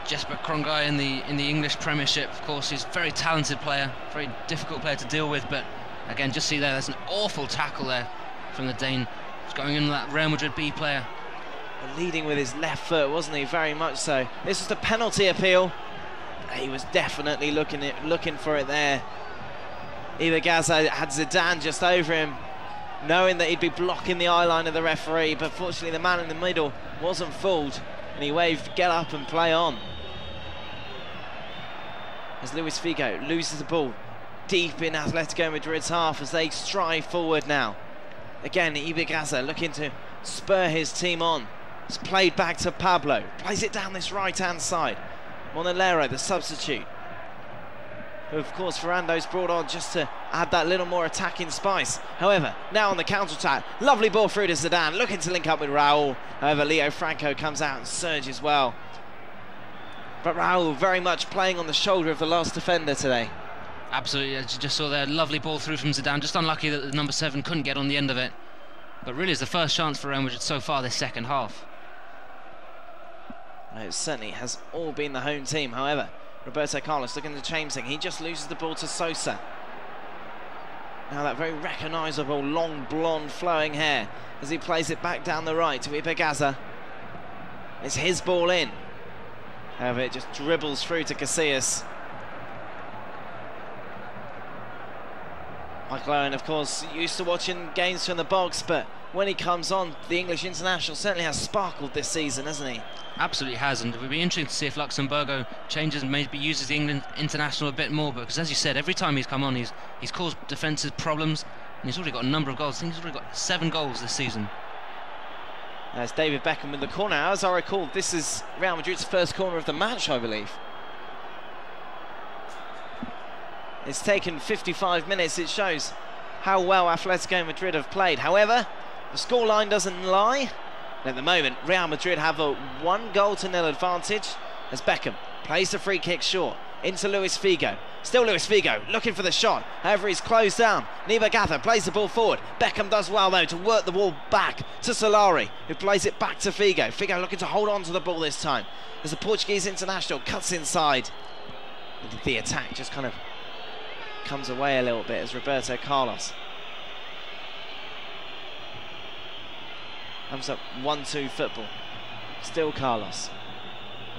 Jesper Krongai in the English Premiership. Of course, he's a very talented player, very difficult player to deal with, but again, just see there's an awful tackle there from the Dane. He's going in that Real Madrid B player. Leading with his left foot, wasn't he? Very much so. This was the penalty appeal. He was definitely looking for it there. Ibagaza had Zidane just over him, knowing that he'd be blocking the eye line of the referee, but fortunately the man in the middle wasn't fooled, and he waved, get up and play on. As Luis Figo loses the ball deep in Atletico Madrid's half as they strive forward now. Again, Ibagaza looking to spur his team on. It's played back to Pablo, plays it down this right-hand side. Monalero, the substitute, who of course Ferrando's brought on just to add that little more attacking spice. However, now on the counter-attack, lovely ball through to Zidane, looking to link up with Raul. However, Leo Franco comes out and surges well. But Raul very much playing on the shoulder of the last defender today. Absolutely, as you just saw there, lovely ball through from Zidane. Just unlucky that the number 7 couldn't get on the end of it. But really it's the first chance for Real Madrid so far this second half. It certainly has all been the home team. However, Roberto Carlos looking to change things. He just loses the ball to Sosa. Now that very recognisable long blonde flowing hair as he plays it back down the right to Ibergaza. It's his ball in. However, it just dribbles through to Casillas. Michael Owen, of course, used to watching games from the box, but when he comes on, the English international certainly has sparkled this season, hasn't he? Absolutely has, and it would be interesting to see if Luxemburgo changes and maybe uses the England international a bit more, because as you said, every time he's come on, he's caused defensive problems, and he's already got a number of goals. I think he's already got 7 goals this season. There's David Beckham with the corner. As I recall, this is Real Madrid's first corner of the match, I believe. It's taken 55 minutes. It shows how well Atletico Madrid have played. However, the scoreline doesn't lie. And at the moment, Real Madrid have a 1-goal-to-0 advantage as Beckham plays the free kick short into Luis Figo. Still Luis Figo looking for the shot. However, he's closed down. Nibagatha plays the ball forward. Beckham does well, though, to work the ball back to Solari, who plays it back to Figo. Figo looking to hold on to the ball this time as the Portuguese international cuts inside. The attack just kind of comes away a little bit as Roberto Carlos comes up 1-2 football. Still Carlos.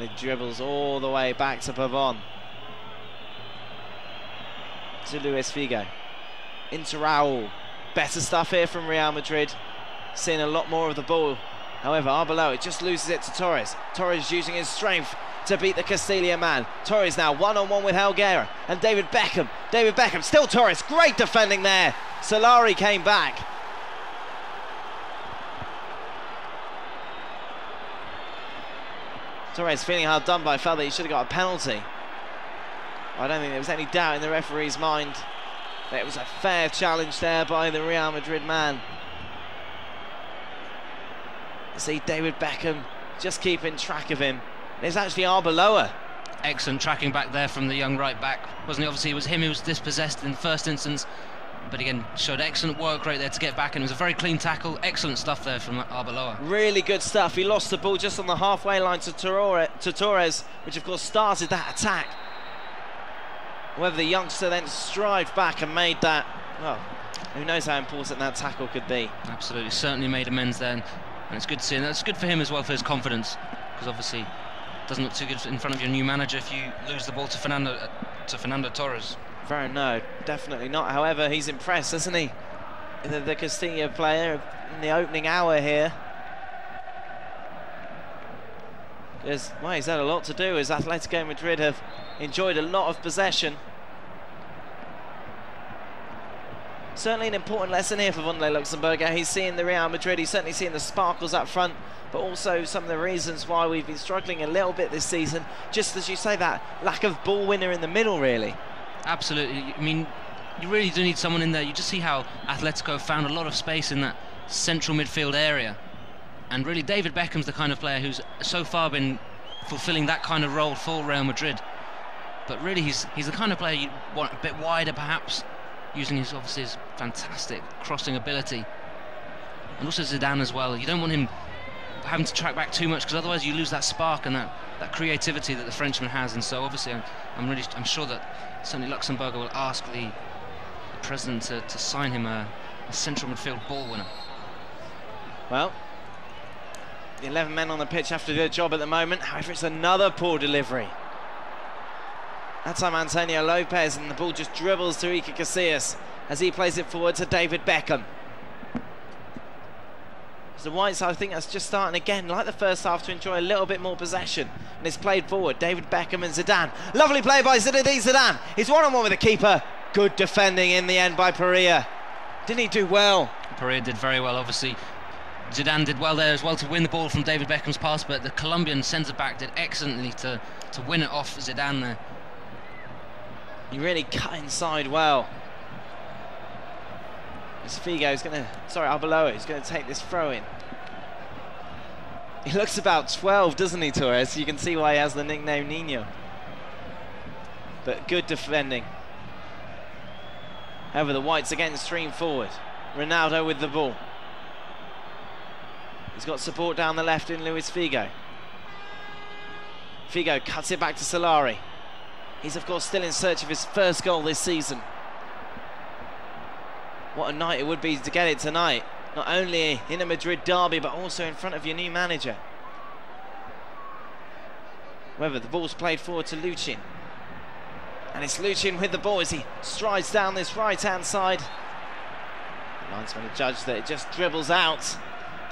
He dribbles all the way back to Pavon. To Luis Figo. Into Raul. Better stuff here from Real Madrid. Seeing a lot more of the ball. However, Arbeloa just loses it to Torres. Torres using his strength to beat the Castilla man. Torres now one-on-one with Helguera and David Beckham. David Beckham, still Torres. Great defending there. Solari came back. Torres feeling hard done by, felt that he should have got a penalty. I don't think there was any doubt in the referee's mind that it was a fair challenge there by the Real Madrid man. See David Beckham just keeping track of him. It's actually Arbeloa. Excellent tracking back there from the young right back, wasn't it? Obviously it was him who was dispossessed in the first instance, but again showed excellent work right there to get back, and it was a very clean tackle. Excellent stuff there from Arbeloa. Really good stuff. He lost the ball just on the halfway line to Torres, which of course started that attack. However, the youngster then strived back and made that, well, who knows how important that tackle could be. Absolutely, certainly made amends there, and it's good to see, and that's good for him as well, for his confidence, because obviously it doesn't look too good in front of your new manager if you lose the ball to Fernando Torres. No, definitely not. However, he's impressed, isn't he? The Castilla player in the opening hour here. Well, he's had a lot to do as Atletico Madrid have enjoyed a lot of possession. Certainly an important lesson here for Wanderlei Luxemburgo. He's seeing the Real Madrid, he's certainly seeing the sparkles up front, but also some of the reasons why we've been struggling a little bit this season. Just as you say, that lack of ball winner in the middle, really. Absolutely. I mean, you really do need someone in there. You just see how Atletico found a lot of space in that central midfield area. And really, David Beckham's the kind of player who's so far been fulfilling that kind of role for Real Madrid. But really, he's the kind of player you want a bit wider, perhaps, using his obviously his fantastic crossing ability. And also Zidane as well. You don't want him having to track back too much, because otherwise you lose that spark and that creativity that the Frenchman has. And so obviously I'm sure that certainly Luxemburgo will ask the president to sign him a central midfield ball winner. Well, the 11 men on the pitch have to do their job at the moment. However, it's another poor delivery. That time Antonio Lopez, and the ball just dribbles to Iker Casillas as he plays it forward to David Beckham. So the Whites, I think that's just starting again, like the first half, to enjoy a little bit more possession. And it's played forward, David Beckham and Zidane. Lovely play by Zinedine Zidane. He's one-on-one with the keeper. Good defending in the end by Pereira. Didn't he do well? Pereira did very well, obviously. Zidane did well there as well to win the ball from David Beckham's pass, but the Colombian centre-back did excellently to win it off Zidane there. He really cut inside well. As Figo's going to, Arbeloa is going to take this throw in. He looks about 12, doesn't he, Torres? You can see why he has the nickname Nino. But good defending. However, the Whites again stream forward. Ronaldo with the ball. He's got support down the left in Luis Figo. Figo cuts it back to Solari. He's of course still in search of his first goal this season. What a night it would be to get it tonight. Not only in a Madrid derby, but also in front of your new manager. However, the ball's played forward to Luchin. And it's Luchin with the ball as he strides down this right-hand side. The linesman have judged that it just dribbles out.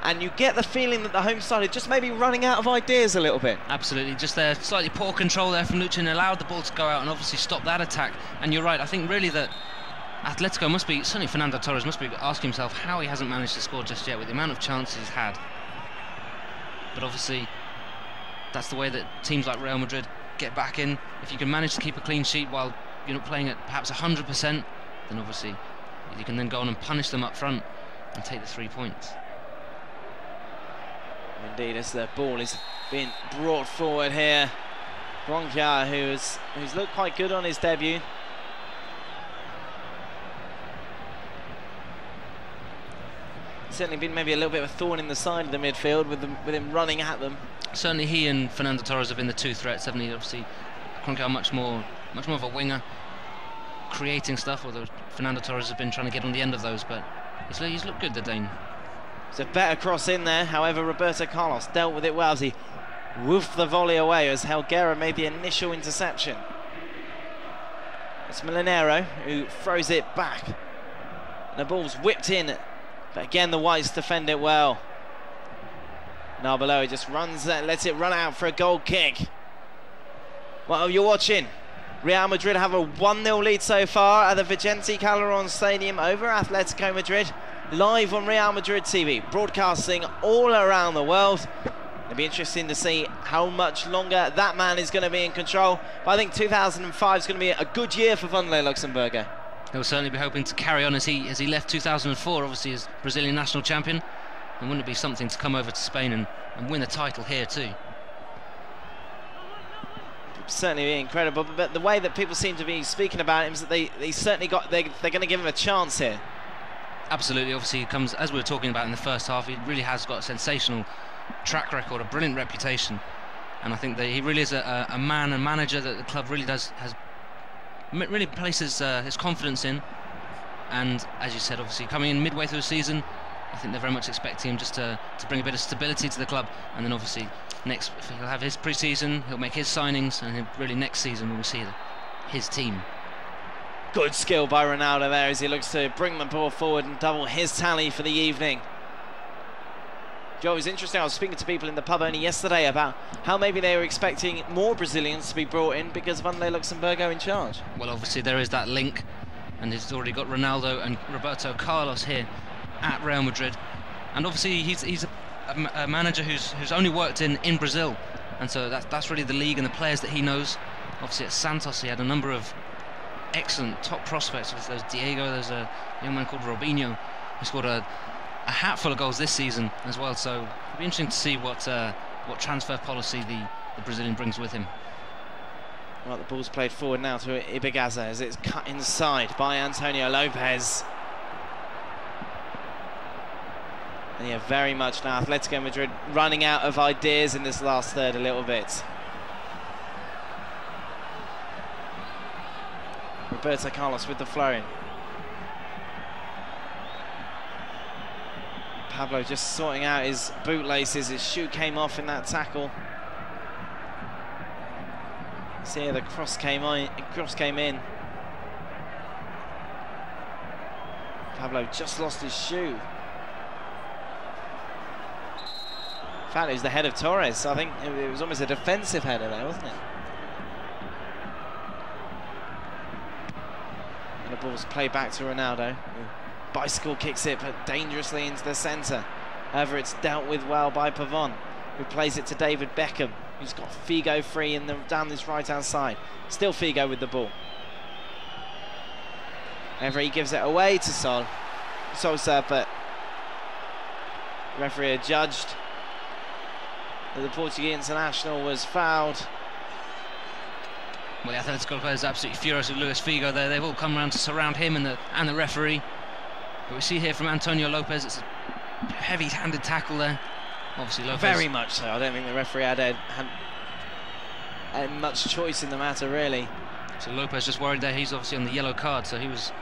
And you get the feeling that the home side are just maybe running out of ideas a little bit. Absolutely, just there, slightly poor control there from Luchin, allowed the ball to go out and obviously stop that attack. And you're right, I think really that Atletico must be, certainly Fernando Torres must be asking himself how he hasn't managed to score just yet with the amount of chances he's had. But obviously, that's the way that teams like Real Madrid get back in. If you can manage to keep a clean sheet while you're not playing at perhaps 100%, then obviously you can then go on and punish them up front and take the 3 points. Indeed, as the ball is being brought forward here, Bronca, who's looked quite good on his debut. Certainly been maybe a little bit of a thorn in the side of the midfield with him running at them. Certainly he and Fernando Torres have been the two threats, haven't he? Obviously, Bronca much more of a winger, creating stuff, although Fernando Torres has been trying to get on the end of those, but he's looked good, the Dane. It's a better cross in there, however Roberto Carlos dealt with it well as he woofed the volley away as Helguera made the initial interception. It's Molinero who throws it back. And the ball's whipped in, but again the Whites defend it well. Narbeloa just lets it run out for a goal kick. Well, you're watching Real Madrid have a 1-0 lead so far at the Vicente Calderón Stadium over Atletico Madrid. Live on Real Madrid TV, broadcasting all around the world. It'll be interesting to see how much longer that man is going to be in control. But I think 2005 is going to be a good year for Wanderlei Luxemburger. He'll certainly be hoping to carry on as he left 2004, obviously as Brazilian national champion. And wouldn't it be something to come over to Spain and win a title here too? Certainly be incredible, but the way that people seem to be speaking about him is that they certainly they're going to give him a chance here. Absolutely, obviously he comes, as we were talking about in the first half, he really has got a sensational track record, a brilliant reputation, and I think that he really is a man and manager that the club really really places his confidence in. And as you said, obviously coming in midway through the season, I think they're very much expecting him just to bring a bit of stability to the club, and then obviously next he'll have his pre-season, he'll make his signings, and really next season we'll see his team. Good skill by Ronaldo there as he looks to bring the ball forward and double his tally for the evening. Joe, it was interesting, I was speaking to people in the pub only yesterday about how maybe they were expecting more Brazilians to be brought in because of Wanderlei Luxemburgo in charge. Well, obviously there is that link, and he's already got Ronaldo and Roberto Carlos here at Real Madrid, and obviously he's a manager who's only worked in Brazil, and so that's really the league and the players that he knows. Obviously at Santos he had a number of excellent top prospects. There's Diego, there's a young man called Robinho who scored a hatful of goals this season as well, so it'll be interesting to see what transfer policy the Brazilian brings with him. Well, the ball's played forward now to Ibigaza as it's cut inside by Antonio Lopez. And yeah, very much now Atletico Madrid running out of ideas in this last third a little bit. Roberto Carlos with the flow-in. Pablo just sorting out his bootlaces. His shoe came off in that tackle. See here, the cross came in. Pablo just lost his shoe. In fact, it was the head of Torres. I think it was almost a defensive header there, wasn't it? And the ball's played back to Ronaldo. Bicycle kicks it, but dangerously into the centre. However, it's dealt with well by Pavon, who plays it to David Beckham, who's got Figo free down this right-hand side. Still Figo with the ball. However, he gives it away to Sosa, but the referee adjudged that the Portuguese international was fouled. Well, the Atletico players are absolutely furious with Luis Figo there. They've all come around to surround him and the referee. But we see here from Antonio Lopez, it's a heavy-handed tackle there. Obviously Lopez. Very much so. I don't think the referee had much choice in the matter, really. So Lopez just worried there. He's obviously on the yellow card, so that was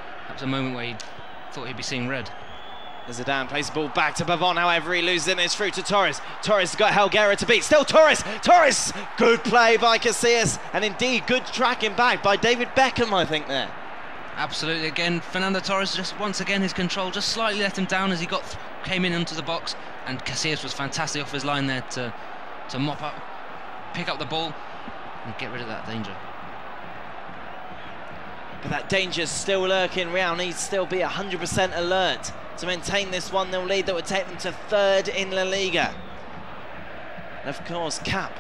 a moment where he thought he'd be seeing red. Zidane plays the ball back to Pavon, however he loses it and it's through to Torres. Torres has got Helguera to beat, still Torres! Torres! Good play by Casillas, and indeed good tracking back by David Beckham, I think, there. Absolutely, again, Fernando Torres just once again his control just slightly let him down as he came in into the box, and Casillas was fantastic off his line there to mop up, pick up the ball and get rid of that danger. But that danger's still lurking. Real needs to still be 100% alert to maintain this 1-0 lead that would take them to third in La Liga. And of course, Cap.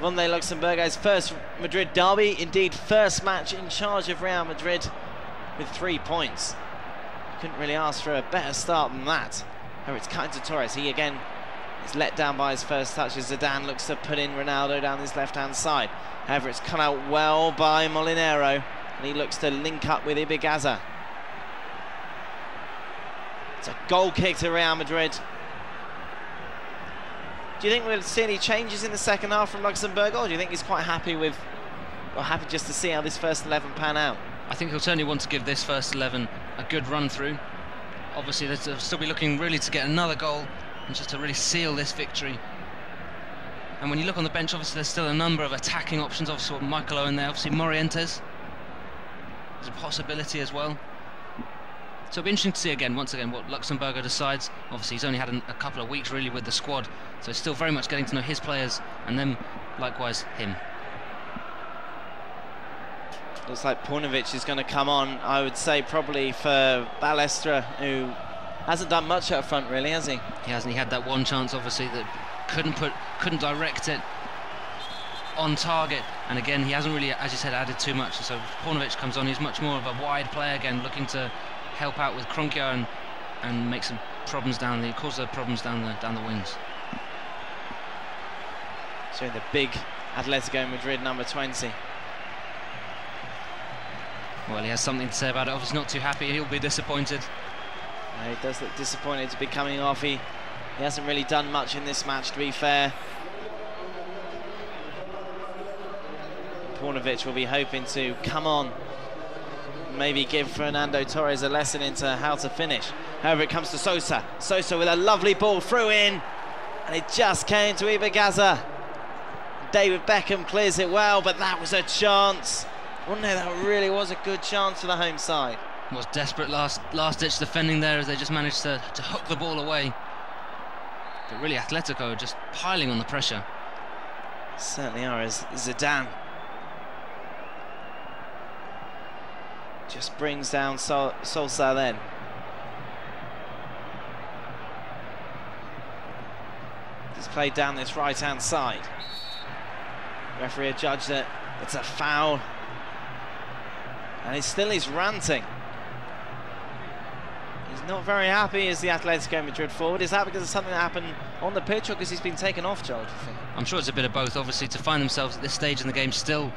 Ronaldo Luxembourg's first Madrid derby, indeed first match in charge of Real Madrid with 3 points. Couldn't really ask for a better start than that. However, it's cut into Torres. He again is let down by his first touch as Zidane looks to put in Ronaldo down his left-hand side. However, it's cut out well by Molinero, and he looks to link up with Ibigaza. It's a goal kick to Real Madrid. Do you think we'll see any changes in the second half from Luxembourg, or do you think he's quite happy with, or happy just to see how this first 11 pan out? I think he'll certainly want to give this first 11 a good run through. Obviously, they'll still be looking really to get another goal and just to really seal this victory. And when you look on the bench, obviously there's still a number of attacking options. Obviously Michael Owen there, obviously Morientes is a possibility as well. So it'll be interesting to see once again what Luxembourg decides. Obviously he's only had a couple of weeks really with the squad, so he's still very much getting to know his players and then likewise him. Looks like Paunovic is going to come on, I would say probably for Balestra, who hasn't done much up front really, has he? He hasn't. He had that one chance obviously that couldn't direct it on target, and again he hasn't really, as you said, added too much. So Paunovic comes on, he's much more of a wide player again, looking to help out with Kroenke and make some problems cause the problems down the wings. Showing the big Atletico Madrid number 20. Well, he has something to say about it. Obviously not too happy, he'll be disappointed. He does look disappointed to be coming off. He hasn't really done much in this match, to be fair. Paunovic will be hoping to come on, maybe give Fernando Torres a lesson into how to finish. However, it comes to Sosa. Sosa with a lovely ball through in, and it just came to Ibigaza. David Beckham clears it well, but that was a chance. Wasn't it? That really was a good chance for the home side. It was desperate last-ditch defending there as they just managed to hook the ball away. But really, Atletico are just piling on the pressure. Certainly are, as Zidane just brings down Sosa then. He's played down this right-hand side. Referee adjudged that it's a foul. And he still is ranting. He's not very happy as the Atletico Madrid forward. Is that because of something that happened on the pitch, or because he's been taken off, Joel, do you think? I'm sure it's a bit of both. Obviously, to find themselves at this stage in the game still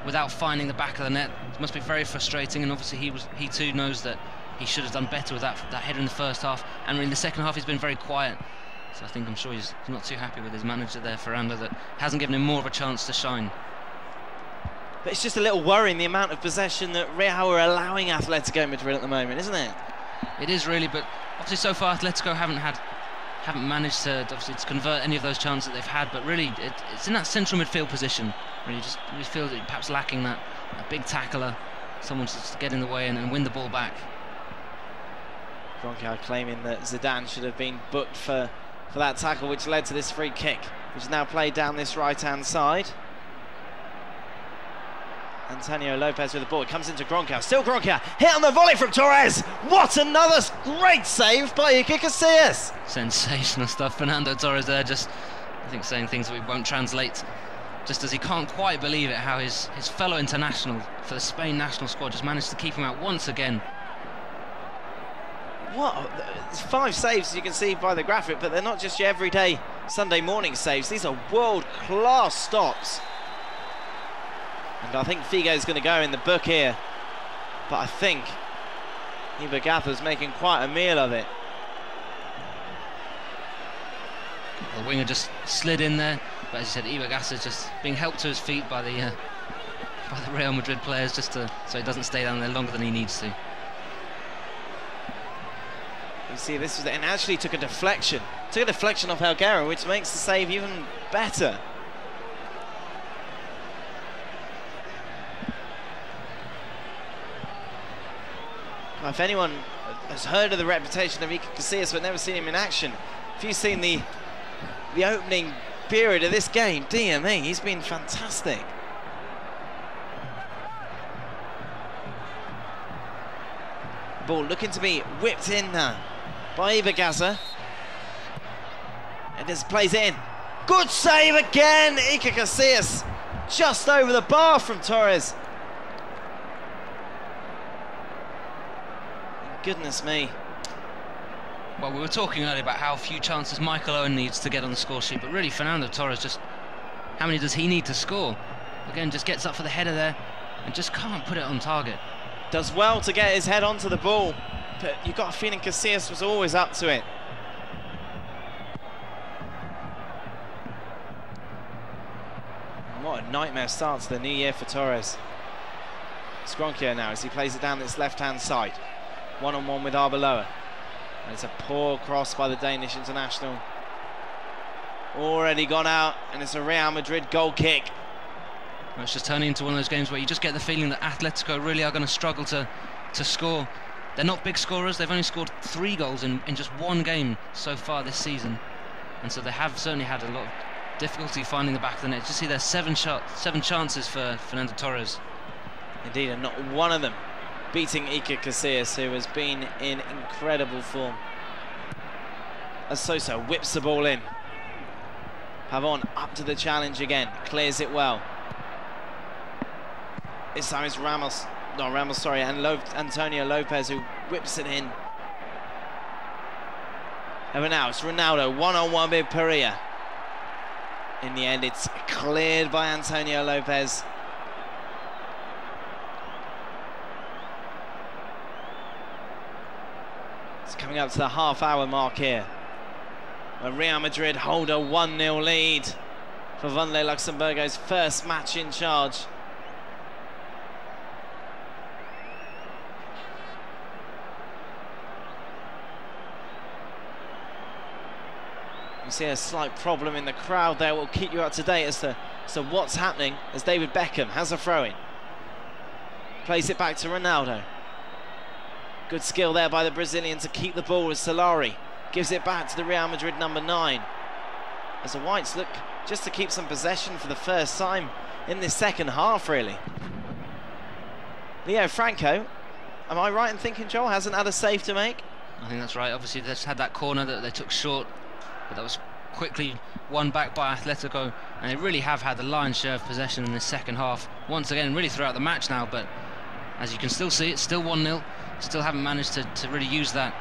without finding the back of the net, it must be very frustrating, and obviously he too knows that he should have done better with that header in the first half, and in the second half he's been very quiet. So I'm sure he's not too happy with his manager there, Ferrando, that hasn't given him more of a chance to shine. But it's just a little worrying, the amount of possession that Real are allowing Atletico Madrid at the moment, isn't it? It is really, but obviously so far Atletico haven't managed to convert any of those chances that they've had. But really, it's in that central midfield position. Really, just feel that perhaps lacking that big tackler, someone to just get in the way and win the ball back. Kroenke claiming that Zidane should have been booked for that tackle, which led to this free kick, which is now played down this right-hand side. Antonio Lopez with the ball, it comes into Kroenke, still Kroenke, hit on the volley from Torres. What another great save by Iker Casillas. Sensational stuff, Fernando Torres there, just I think saying things that we won't translate, just as he can't quite believe it, how his fellow international for the Spain national squad just managed to keep him out once again. What? 5 saves, as you can see by the graphic, but they're not just your everyday Sunday morning saves, these are world-class stops. And I think Figo's going to go in the book here, but I think Ibigaza's making quite a meal of it. The winger just slid in there, but as you said, Ibaga's just being helped to his feet by the Real Madrid players, just so he doesn't stay down there longer than he needs to. You see, this was, and actually took a deflection off Helguera, which makes the save even better. If anyone has heard of the reputation of Iker Casillas but never seen him in action, if you've seen the opening period of this game, dear me, he's been fantastic. Ball looking to be whipped in now by Ibagaza. And just plays it in. Good save again, Iker Casillas. Just over the bar from Torres. Goodness me. Well, we were talking earlier about how few chances Michael Owen needs to get on the score sheet, but really Fernando Torres, just how many does he need to score? Again, just gets up for the header there and just can't put it on target. Does well to get his head onto the ball, but you've got a feeling Casillas was always up to it. And what a nightmare start to the new year for Torres. Skronkje now as he plays it down this left-hand side. One-on-one with Arbeloa. And it's a poor cross by the Danish international. Already gone out, and it's a Real Madrid goal kick. Well, it's just turning into one of those games where you just get the feeling that Atletico really are going to struggle to score. They're not big scorers. They've only scored 3 goals in just one game so far this season. And so they have certainly had a lot of difficulty finding the back of the net. Just see there's 7 chances for Fernando Torres. Indeed, and not one of them beating Iker Casillas, who has been in incredible form. As Sosa whips the ball in. Pavon up to the challenge again, clears it well. This time it's Antonio Lopez who whips it in. And now it's Ronaldo, one-on-one with Perea. In the end, it's cleared by Antonio Lopez. It's coming up to the half-hour mark here, where Real Madrid hold a 1-0 lead for Wanderlei Luxemburgo's first match in charge. You see a slight problem in the crowd there. We'll keep you up to date as to what's happening as David Beckham has a throw-in. Plays it back to Ronaldo. Good skill there by the Brazilian to keep the ball as Solari gives it back to the Real Madrid number 9. As the Whites look just to keep some possession for the first time in this second half, really. Leo Franco, am I right in thinking Joel hasn't had a save to make? I think that's right. Obviously, they just had that corner that they took short, but that was quickly won back by Atletico, and they really have had the lion's share of possession in this second half. Once again, really throughout the match now, but as you can still see, it's still 1-0. Still haven't managed to really use that.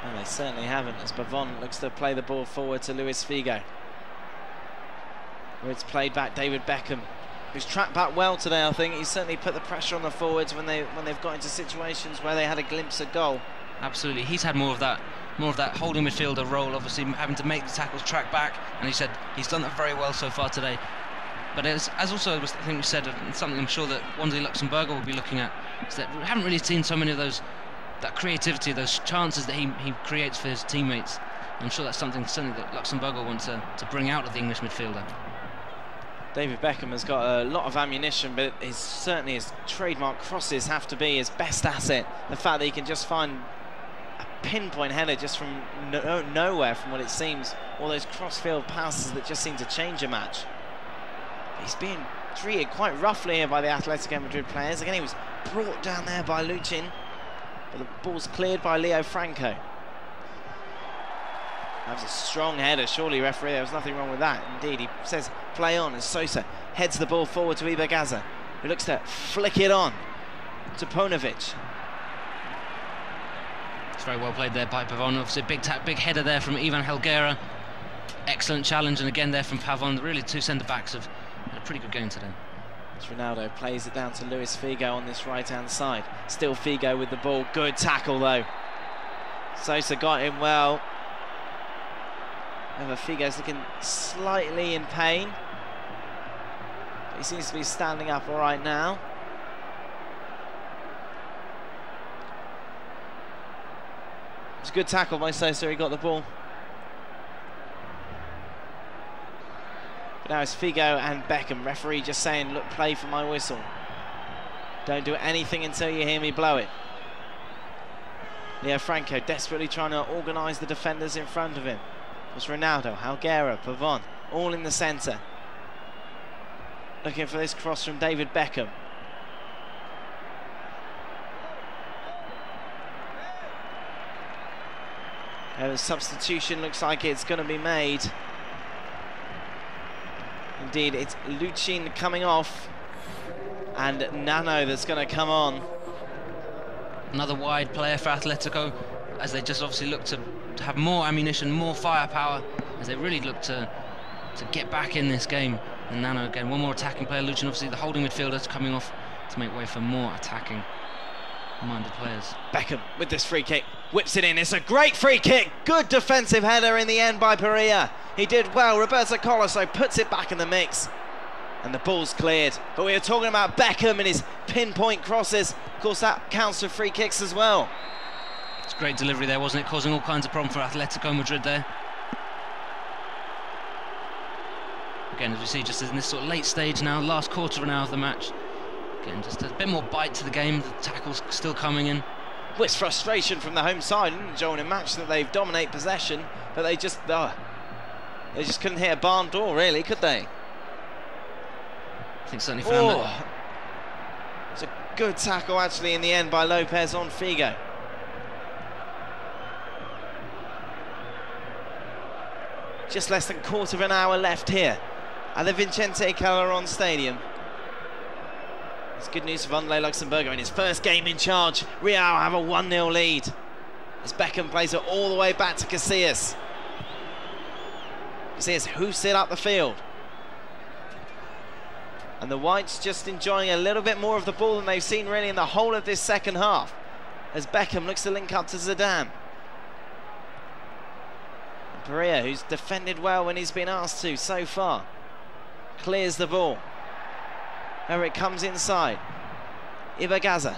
Well, they certainly haven't, as Pavon looks to play the ball forward to Luis Figo. Where it's played back David Beckham, who's tracked back well today. I think he's certainly put the pressure on the forwards when they've got into situations where they had a glimpse of goal. Absolutely, he's had more of that holding midfielder role, obviously having to make the tackles, track back, and he said he's done that very well so far today. But as also I think we said, something I'm sure that Wanderlei Luxemburgo will be looking at, is that we haven't really seen so many of that creativity, those chances that he creates for his teammates. I'm sure that's something certainly that Luxemburgo wants to bring out of the English midfielder. David Beckham has got a lot of ammunition, but certainly his trademark crosses have to be his best asset. The fact that he can just find a pinpoint header just from nowhere, from what it seems, all those cross-field passes that just seem to change a match. He's being treated quite roughly here by the Atletico Madrid players. Again, he was brought down there by Luchin, but the ball's cleared by Leo Franco. That was a strong header, surely, referee. There was nothing wrong with that. Indeed, he says play on as Sosa heads the ball forward to Ibagaza, who looks to flick it on to Paunovic. It's very well played there by Pavon. Obviously, big header there from Ivan Helguera. Excellent challenge, and again there from Pavon. Really, 2 centre-backs have had a pretty good game today. Ronaldo plays it down to Luis Figo on this right-hand side. Still Figo with the ball. Good tackle, though. Sosa got him well. However, Figo's looking slightly in pain. But he seems to be standing up all right now. It's a good tackle by Sosa, he got the ball. But now it's Figo and Beckham. Referee just saying, look, play for my whistle. Don't do anything until you hear me blow it. Leo Franco desperately trying to organise the defenders in front of him. It was Ronaldo, Helguera, Pavon, all in the centre. Looking for this cross from David Beckham. The substitution looks like it's going to be made. Indeed, it's Luchin coming off and Nano that's going to come on. Another wide player for Atletico, as they just obviously look to have more ammunition, more firepower, as they really look to get back in this game. And Nano again, one more attacking player. Luchin, obviously the holding midfielders coming off to make way for more attacking minded players. Beckham with this free kick, whips it in. It's a great free kick. Good defensive header in the end by Perea. He did well. Roberto Carlos puts it back in the mix. And the ball's cleared. But we were talking about Beckham and his pinpoint crosses. Of course, that counts for free kicks as well. It's great delivery there, wasn't it? Causing all kinds of problems for Atletico Madrid there. Again, as we see, just in this sort of late stage now, last quarter now of the match. Again, just a bit more bite to the game. The tackle's still coming in. Well, it's frustration from the home side. Didn't join a match that they've dominate possession, but they just couldn't hit a barn door, really, could they? I think certainly found that. It's a good tackle actually in the end by Lopez on Figo. Just less than quarter of an hour left here at the Vicente Calderón Stadium. It's good news for André Luxemburgo in his first game in charge. Real have a 1-0 lead as Beckham plays it all the way back to Casillas. Casillas hoofs it up the field. And the Whites just enjoying a little bit more of the ball than they've seen really in the whole of this second half, as Beckham looks to link up to Zidane. And Perea, who's defended well when he's been asked to so far, clears the ball. There it comes inside. Ibagaza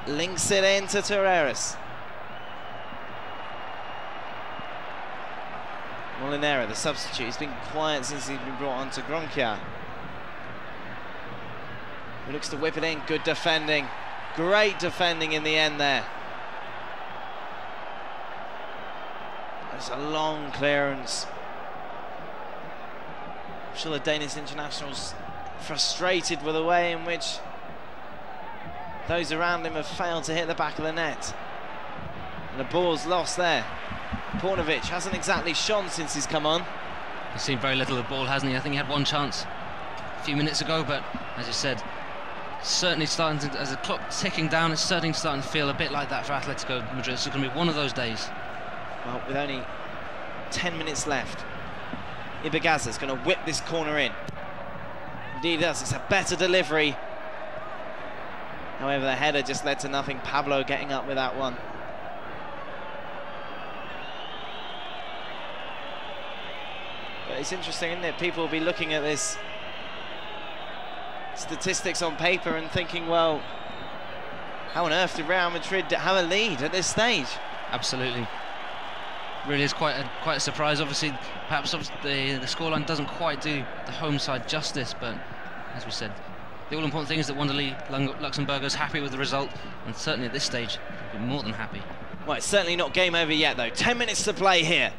links it into Torreras. Molinera, the substitute, he's been quiet since he's been brought on to Gronkia. He looks to whip it in, good defending. Great defending in the end there. It's a long clearance. I'm sure the Danish international's frustrated with the way in which those around him have failed to hit the back of the net. And the ball's lost there. Paunovic hasn't exactly shone since he's come on. He's seen very little of the ball, hasn't he? I think he had one chance a few minutes ago, but as you said, certainly starting to, as the clock ticking down, it's certainly starting to feel a bit like that for Atletico Madrid. It's going to be one of those days. Well, with only 10 minutes left, Ibagaza's going to whip this corner in. Indeed he does. It's a better delivery. However, the header just led to nothing. Pablo getting up with that one. But it's interesting, isn't it? People will be looking at this statistics on paper and thinking, well, how on earth did Real Madrid have a lead at this stage? Absolutely. Really is quite a surprise. Obviously, perhaps the scoreline doesn't quite do the home side justice, but as we said, the all-important thing is that Wanderlei Luxemburgo's happy with the result, and certainly at this stage, he'll be more than happy. Well, it's certainly not game over yet, though. 10 minutes to play here.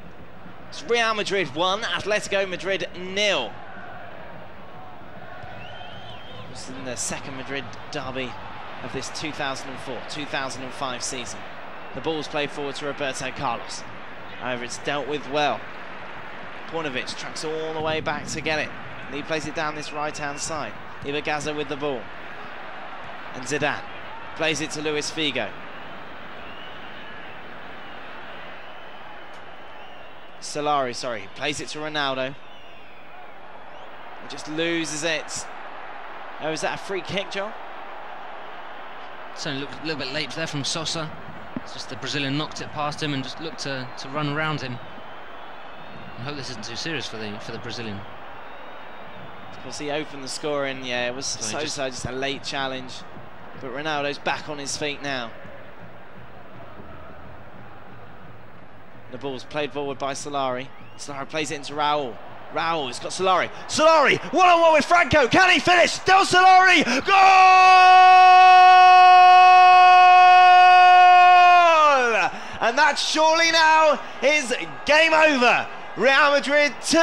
It's Real Madrid 1, Atletico Madrid 0. This is in the second Madrid derby of this 2004-2005 season. The ball's played forward to Roberto Carlos. However, it's dealt with well. Paunovic tracks all the way back to get it. And he plays it down this right-hand side. Ibagaza with the ball. And Zidane plays it to Luis Figo. Solari, sorry, plays it to Ronaldo. He just loses it. Oh, is that a free kick, Joel? Certainly looked a little bit late there from Sosa. It's just the Brazilian knocked it past him and just looked to run around him. I hope this isn't too serious for the Brazilian. Of course, he opened the scoring. Yeah, it was just a late challenge. But Ronaldo's back on his feet now. The ball's played forward by Solari. Solari plays it into Raul. Raul has got Solari. Solari, one-on-one with Franco. Can he finish? Still Solari. Goal! And that surely now is game over. Real Madrid 2,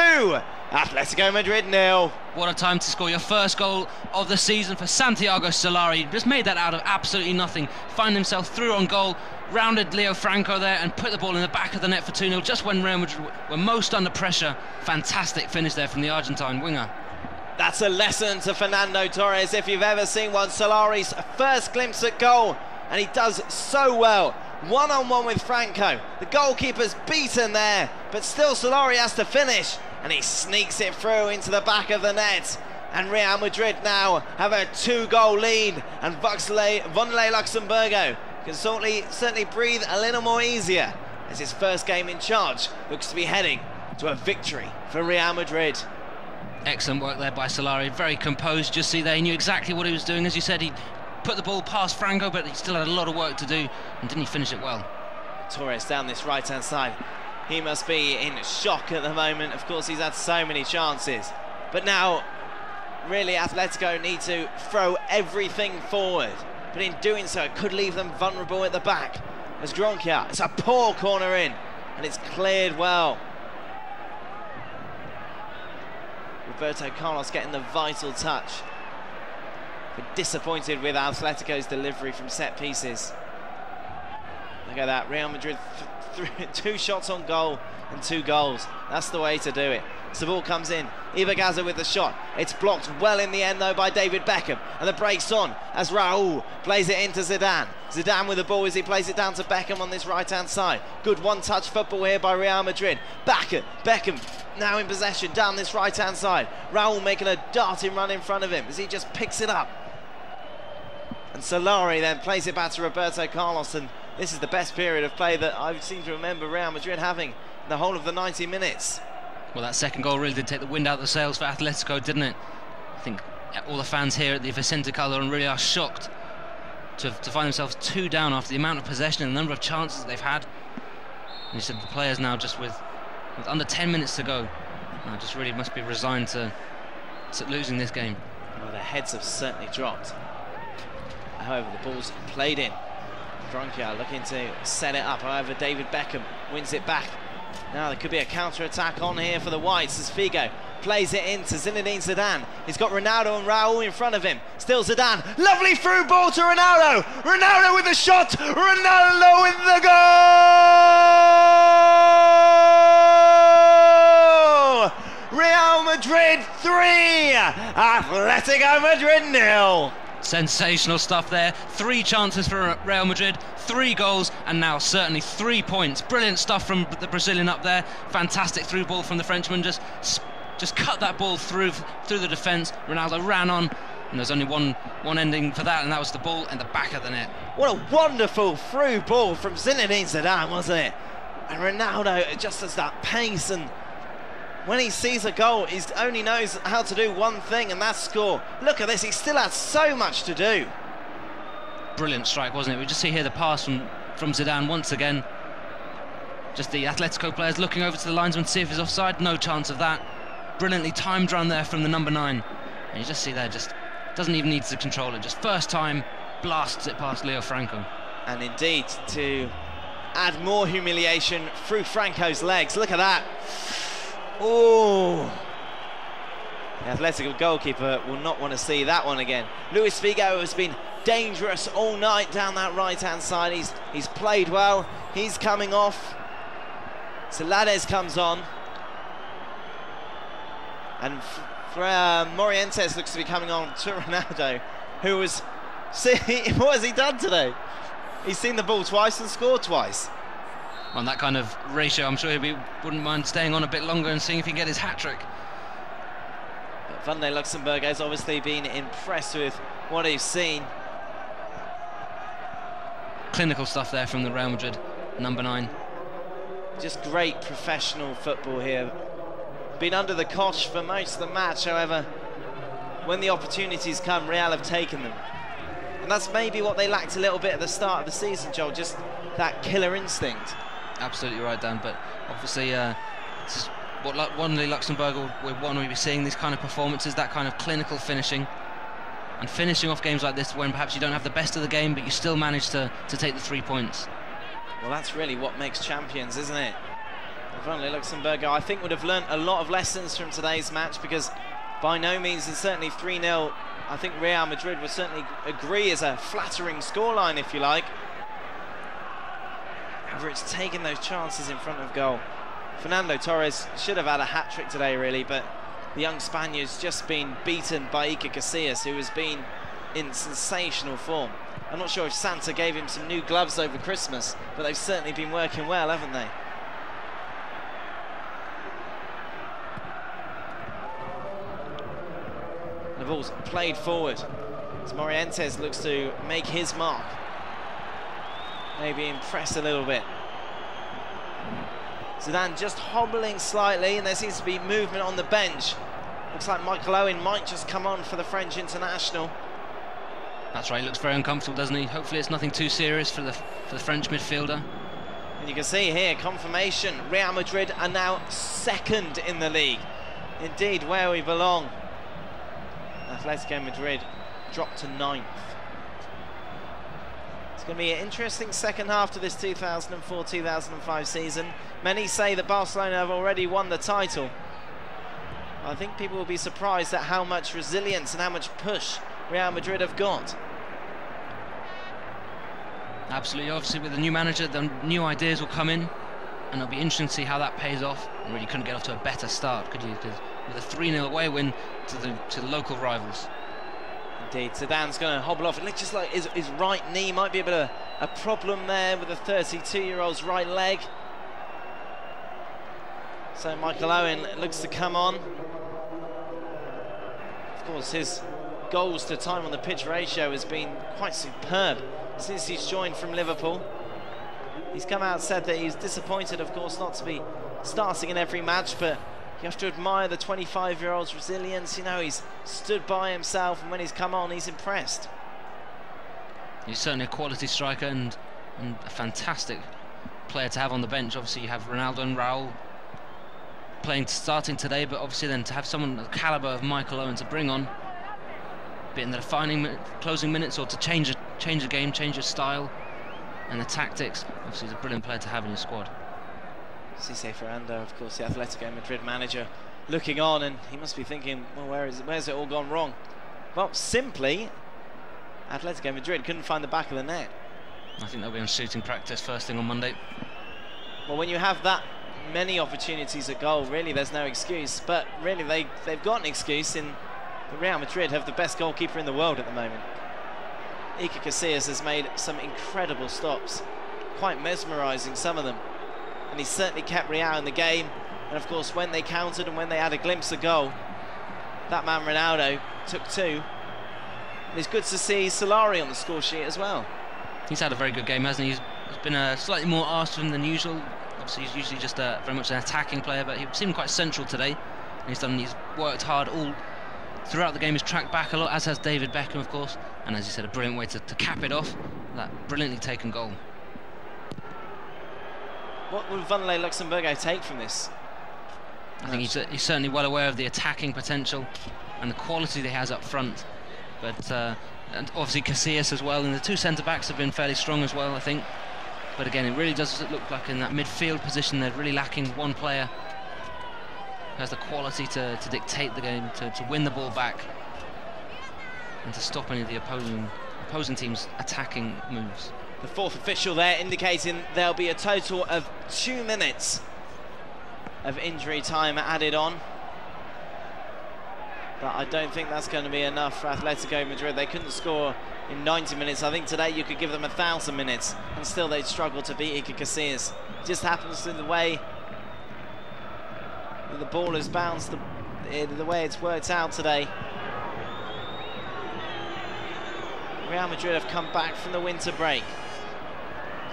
Atletico Madrid 0. What a time to score your first goal of the season for Santiago Solari. Just made that out of absolutely nothing. Find himself through on goal, rounded Leo Franco there and put the ball in the back of the net for 2-0 just when Real Madrid were most under pressure. Fantastic finish there from the Argentine winger. That's a lesson to Fernando Torres if you've ever seen one. Solari's first glimpse at goal, and he does so well. One-on-one with Franco. The goalkeeper's beaten there, but still Solari has to finish, and he sneaks it through into the back of the net. And Real Madrid now have a 2-goal lead, and Vonleh Luxemburgo can certainly breathe a little more easier as his first game in charge looks to be heading to a victory for Real Madrid. Excellent work there by Solari, very composed. Just see there, he knew exactly what he was doing. As you said, he put the ball past Franco, but he still had a lot of work to do, and didn't he finish it well? Torres down this right-hand side. He must be in shock at the moment. Of course, he's had so many chances. But now, really, Atletico need to throw everything forward. But in doing so, it could leave them vulnerable at the back. As Gronkia, it's a poor corner in, and it's cleared well. Roberto Carlos getting the vital touch. But disappointed with Atletico's delivery from set pieces. Look at that, Real Madrid 2 shots on goal and 2 goals. That's the way to do it. So the ball comes in, Ibergaza with the shot. It's blocked well in the end though by David Beckham, and the break's on as Raul plays it into Zidane. Zidane with the ball as he plays it down to Beckham on this right-hand side. Good one-touch football here by Real Madrid. Beckham now in possession down this right-hand side. Raul making a darting run in front of him as he just picks it up. And Solari then plays it back to Roberto Carlos, and this is the best period of play that I seem to remember Real Madrid having the whole of the 90 minutes. Well, that second goal really did take the wind out of the sails for Atletico, didn't it? I think all the fans here at the Vicente Calderón really are shocked to find themselves 2 down after the amount of possession and the number of chances that they've had. And you said the players now just with under 10 minutes to go, just really must be resigned to losing this game. Well, their heads have certainly dropped. However, the ball's played in. Gronkia looking to set it up. However, David Beckham wins it back. Now there could be a counter-attack on here for the Whites as Figo plays it into Zinedine Zidane. He's got Ronaldo and Raul in front of him. Still Zidane. Lovely through ball to Ronaldo. Ronaldo with the shot. Ronaldo with the goal! Real Madrid 3, Atletico Madrid 0. Sensational stuff there. 3 chances for Real Madrid, 3 goals, and now certainly 3 points. Brilliant stuff from the Brazilian up there. Fantastic through ball from the Frenchman. Just cut that ball through the defence. Ronaldo ran on, and there's only one ending for that, and that was the ball in the back of the net. What a wonderful through ball from Zinedine Zidane, wasn't it? And Ronaldo just has that pace, and when he sees a goal, he only knows how to do one thing, and that's score. Look at this, he still has so much to do. Brilliant strike, wasn't it? We just see here the pass from Zidane once again. Just the Atletico players looking over to the linesman to see if he's offside. No chance of that. Brilliantly timed run there from the number 9. And you just see there, just doesn't even need to control it. Just first time, blasts it past Leo Franco. And indeed, to add more humiliation through Franco's legs. Look at that. Oh, the Atletico goalkeeper will not want to see that one again. Luis Figo has been dangerous all night down that right-hand side. He's played well. He's coming off. Solades comes on. And Morientes looks to be coming on to Ronaldo, who was... See, what has he done today? He's seen the ball twice and scored twice. On that kind of ratio, I'm sure he wouldn't mind staying on a bit longer and seeing if he can get his hat-trick. But Vonleh Luxemburgo has obviously been impressed with what he's seen. Clinical stuff there from the Real Madrid number 9. Just great professional football here. Been under the cosh for most of the match, however, when the opportunities come, Real have taken them. And that's maybe what they lacked a little bit at the start of the season, Joel, just that killer instinct. Absolutely right, Dan, but obviously this is what Wanderley Luxembourg will want to be seeing, these kind of performances, that kind of clinical finishing, and finishing off games like this when perhaps you don't have the best of the game, but you still manage to take the 3 points. Well, that's really what makes champions, isn't it? Wanderley Luxembourg, I think, would have learnt a lot of lessons from today's match, because by no means, and certainly 3-0, I think Real Madrid would certainly agree as a flattering scoreline, if you like. However, it's taken those chances in front of goal. Fernando Torres should have had a hat-trick today, really, but the young Spaniard's just been beaten by Iker Casillas, who has been in sensational form. I'm not sure if Santa gave him some new gloves over Christmas, but they've certainly been working well, haven't they? The ball's played forward as Morientes looks to make his mark. Maybe impress a little bit. Zidane just hobbling slightly, and there seems to be movement on the bench. Looks like Michael Owen might just come on for the French international. That's right, he looks very uncomfortable, doesn't he? Hopefully it's nothing too serious for the French midfielder. And you can see here, confirmation, Real Madrid are now second in the league. Indeed, where we belong. Atletico Madrid dropped to 9th. It's going to be an interesting second half to this 2004-2005 season. Many say that Barcelona have already won the title. I think people will be surprised at how much resilience and how much push Real Madrid have got. Absolutely, obviously with the new manager, the new ideas will come in, and it'll be interesting to see how that pays off. You really couldn't get off to a better start, could you? Because with a 3-0 away win to the local rivals. Indeed, Zidane's going to hobble off. It looks just like his right knee might be a bit of a problem there with the 32-year-old's right leg. So Michael Owen looks to come on. Of course, his goals to time on the pitch ratio has been quite superb since he's joined from Liverpool. He's come out and said that he's disappointed, of course, not to be starting in every match, but you have to admire the 25-year-old's resilience. You know, he's stood by himself, and when he's come on, he's impressed. He's certainly a quality striker and a fantastic player to have on the bench. Obviously, you have Ronaldo and Raul starting today, but obviously then to have someone of the calibre of Michael Owen to bring on, be it in the defining closing minutes or to change the game, change your style and the tactics. Obviously, he's a brilliant player to have in your squad. Cesc Ferrando, of course, the Atletico Madrid manager, looking on, and he must be thinking, well, where's it all gone wrong? Well, simply, Atletico Madrid couldn't find the back of the net. I think they'll be on shooting practice first thing on Monday. Well, when you have that many opportunities at goal, really there's no excuse, but really they've got an excuse in Real Madrid have the best goalkeeper in the world at the moment. Iker Casillas has made some incredible stops, quite mesmerising, some of them. And he's certainly kept Real in the game. And of course, when they countered and when they had a glimpse of goal, that man Ronaldo took 2. And it's good to see Solari on the score sheet as well. He's had a very good game, hasn't he? He's been slightly more asked of him than usual. Obviously, he's usually just very much an attacking player, but he seemed quite central today. And he's worked hard all throughout the game. He's tracked back a lot, as has David Beckham, of course. And as you said, a brilliant way to cap it off. That brilliantly taken goal. What will Wanderley Luxembourg take from this? I think he's certainly well aware of the attacking potential and the quality that he has up front. But and obviously Casillas as well, and the 2 centre-backs have been fairly strong as well, I think. But again, it really does look like in that midfield position they're really lacking one player who has the quality to dictate the game, to win the ball back and to stop any of the opposing team's attacking moves. The 4th official there indicating there'll be a total of 2 minutes of injury time added on. But I don't think that's going to be enough for Atletico Madrid. They couldn't score in 90 minutes. I think today you could give them 1,000 minutes and still they'd struggle to beat Iker Casillas. It just happens to the way the ball has bounced, the way it's worked out today. Real Madrid have come back from the winter break.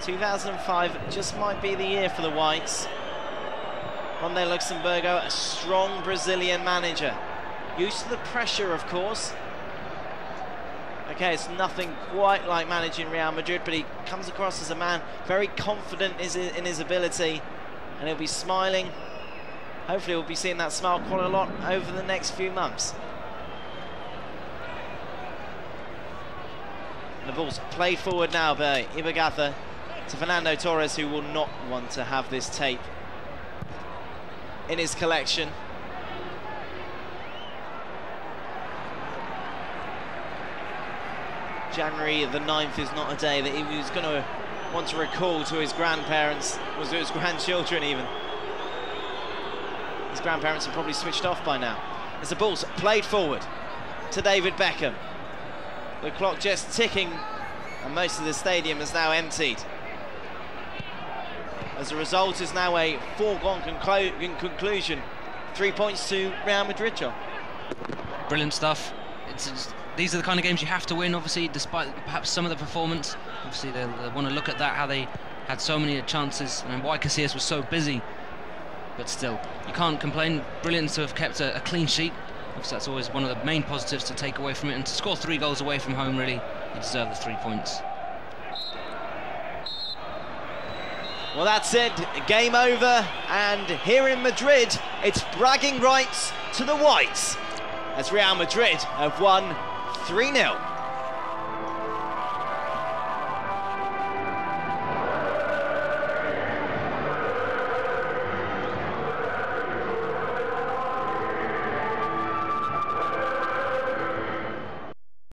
2005 just might be the year for the Whites. Ronaldo Luxemburgo, a strong Brazilian manager. Used to the pressure, of course. Okay, it's nothing quite like managing Real Madrid, but he comes across as a man very confident in his ability, and he'll be smiling. Hopefully we'll be seeing that smile quite a lot over the next few months. And the ball's played forward now by Ibagatha to Fernando Torres, who will not want to have this tape in his collection. January the 9th is not a day that he was going to want to recall to his grandparents, or to his grandchildren even. His grandparents have probably switched off by now. As the ball's played forward to David Beckham. The clock just ticking, and most of the stadium is now emptied. As a result, is now a foregone conclusion. 3 points to Real Madrid, John. Brilliant stuff. These are the kind of games you have to win, obviously, despite perhaps some of the performance. Obviously, they want to look at that, how they had so many chances, and why Casillas was so busy. But still, you can't complain. Brilliant to have kept a clean sheet. Obviously, that's always one of the main positives to take away from it. And to score 3 goals away from home, really, you deserve the 3 points. Well, that's it. Game over. And here in Madrid, it's bragging rights to the Whites, as Real Madrid have won 3-0.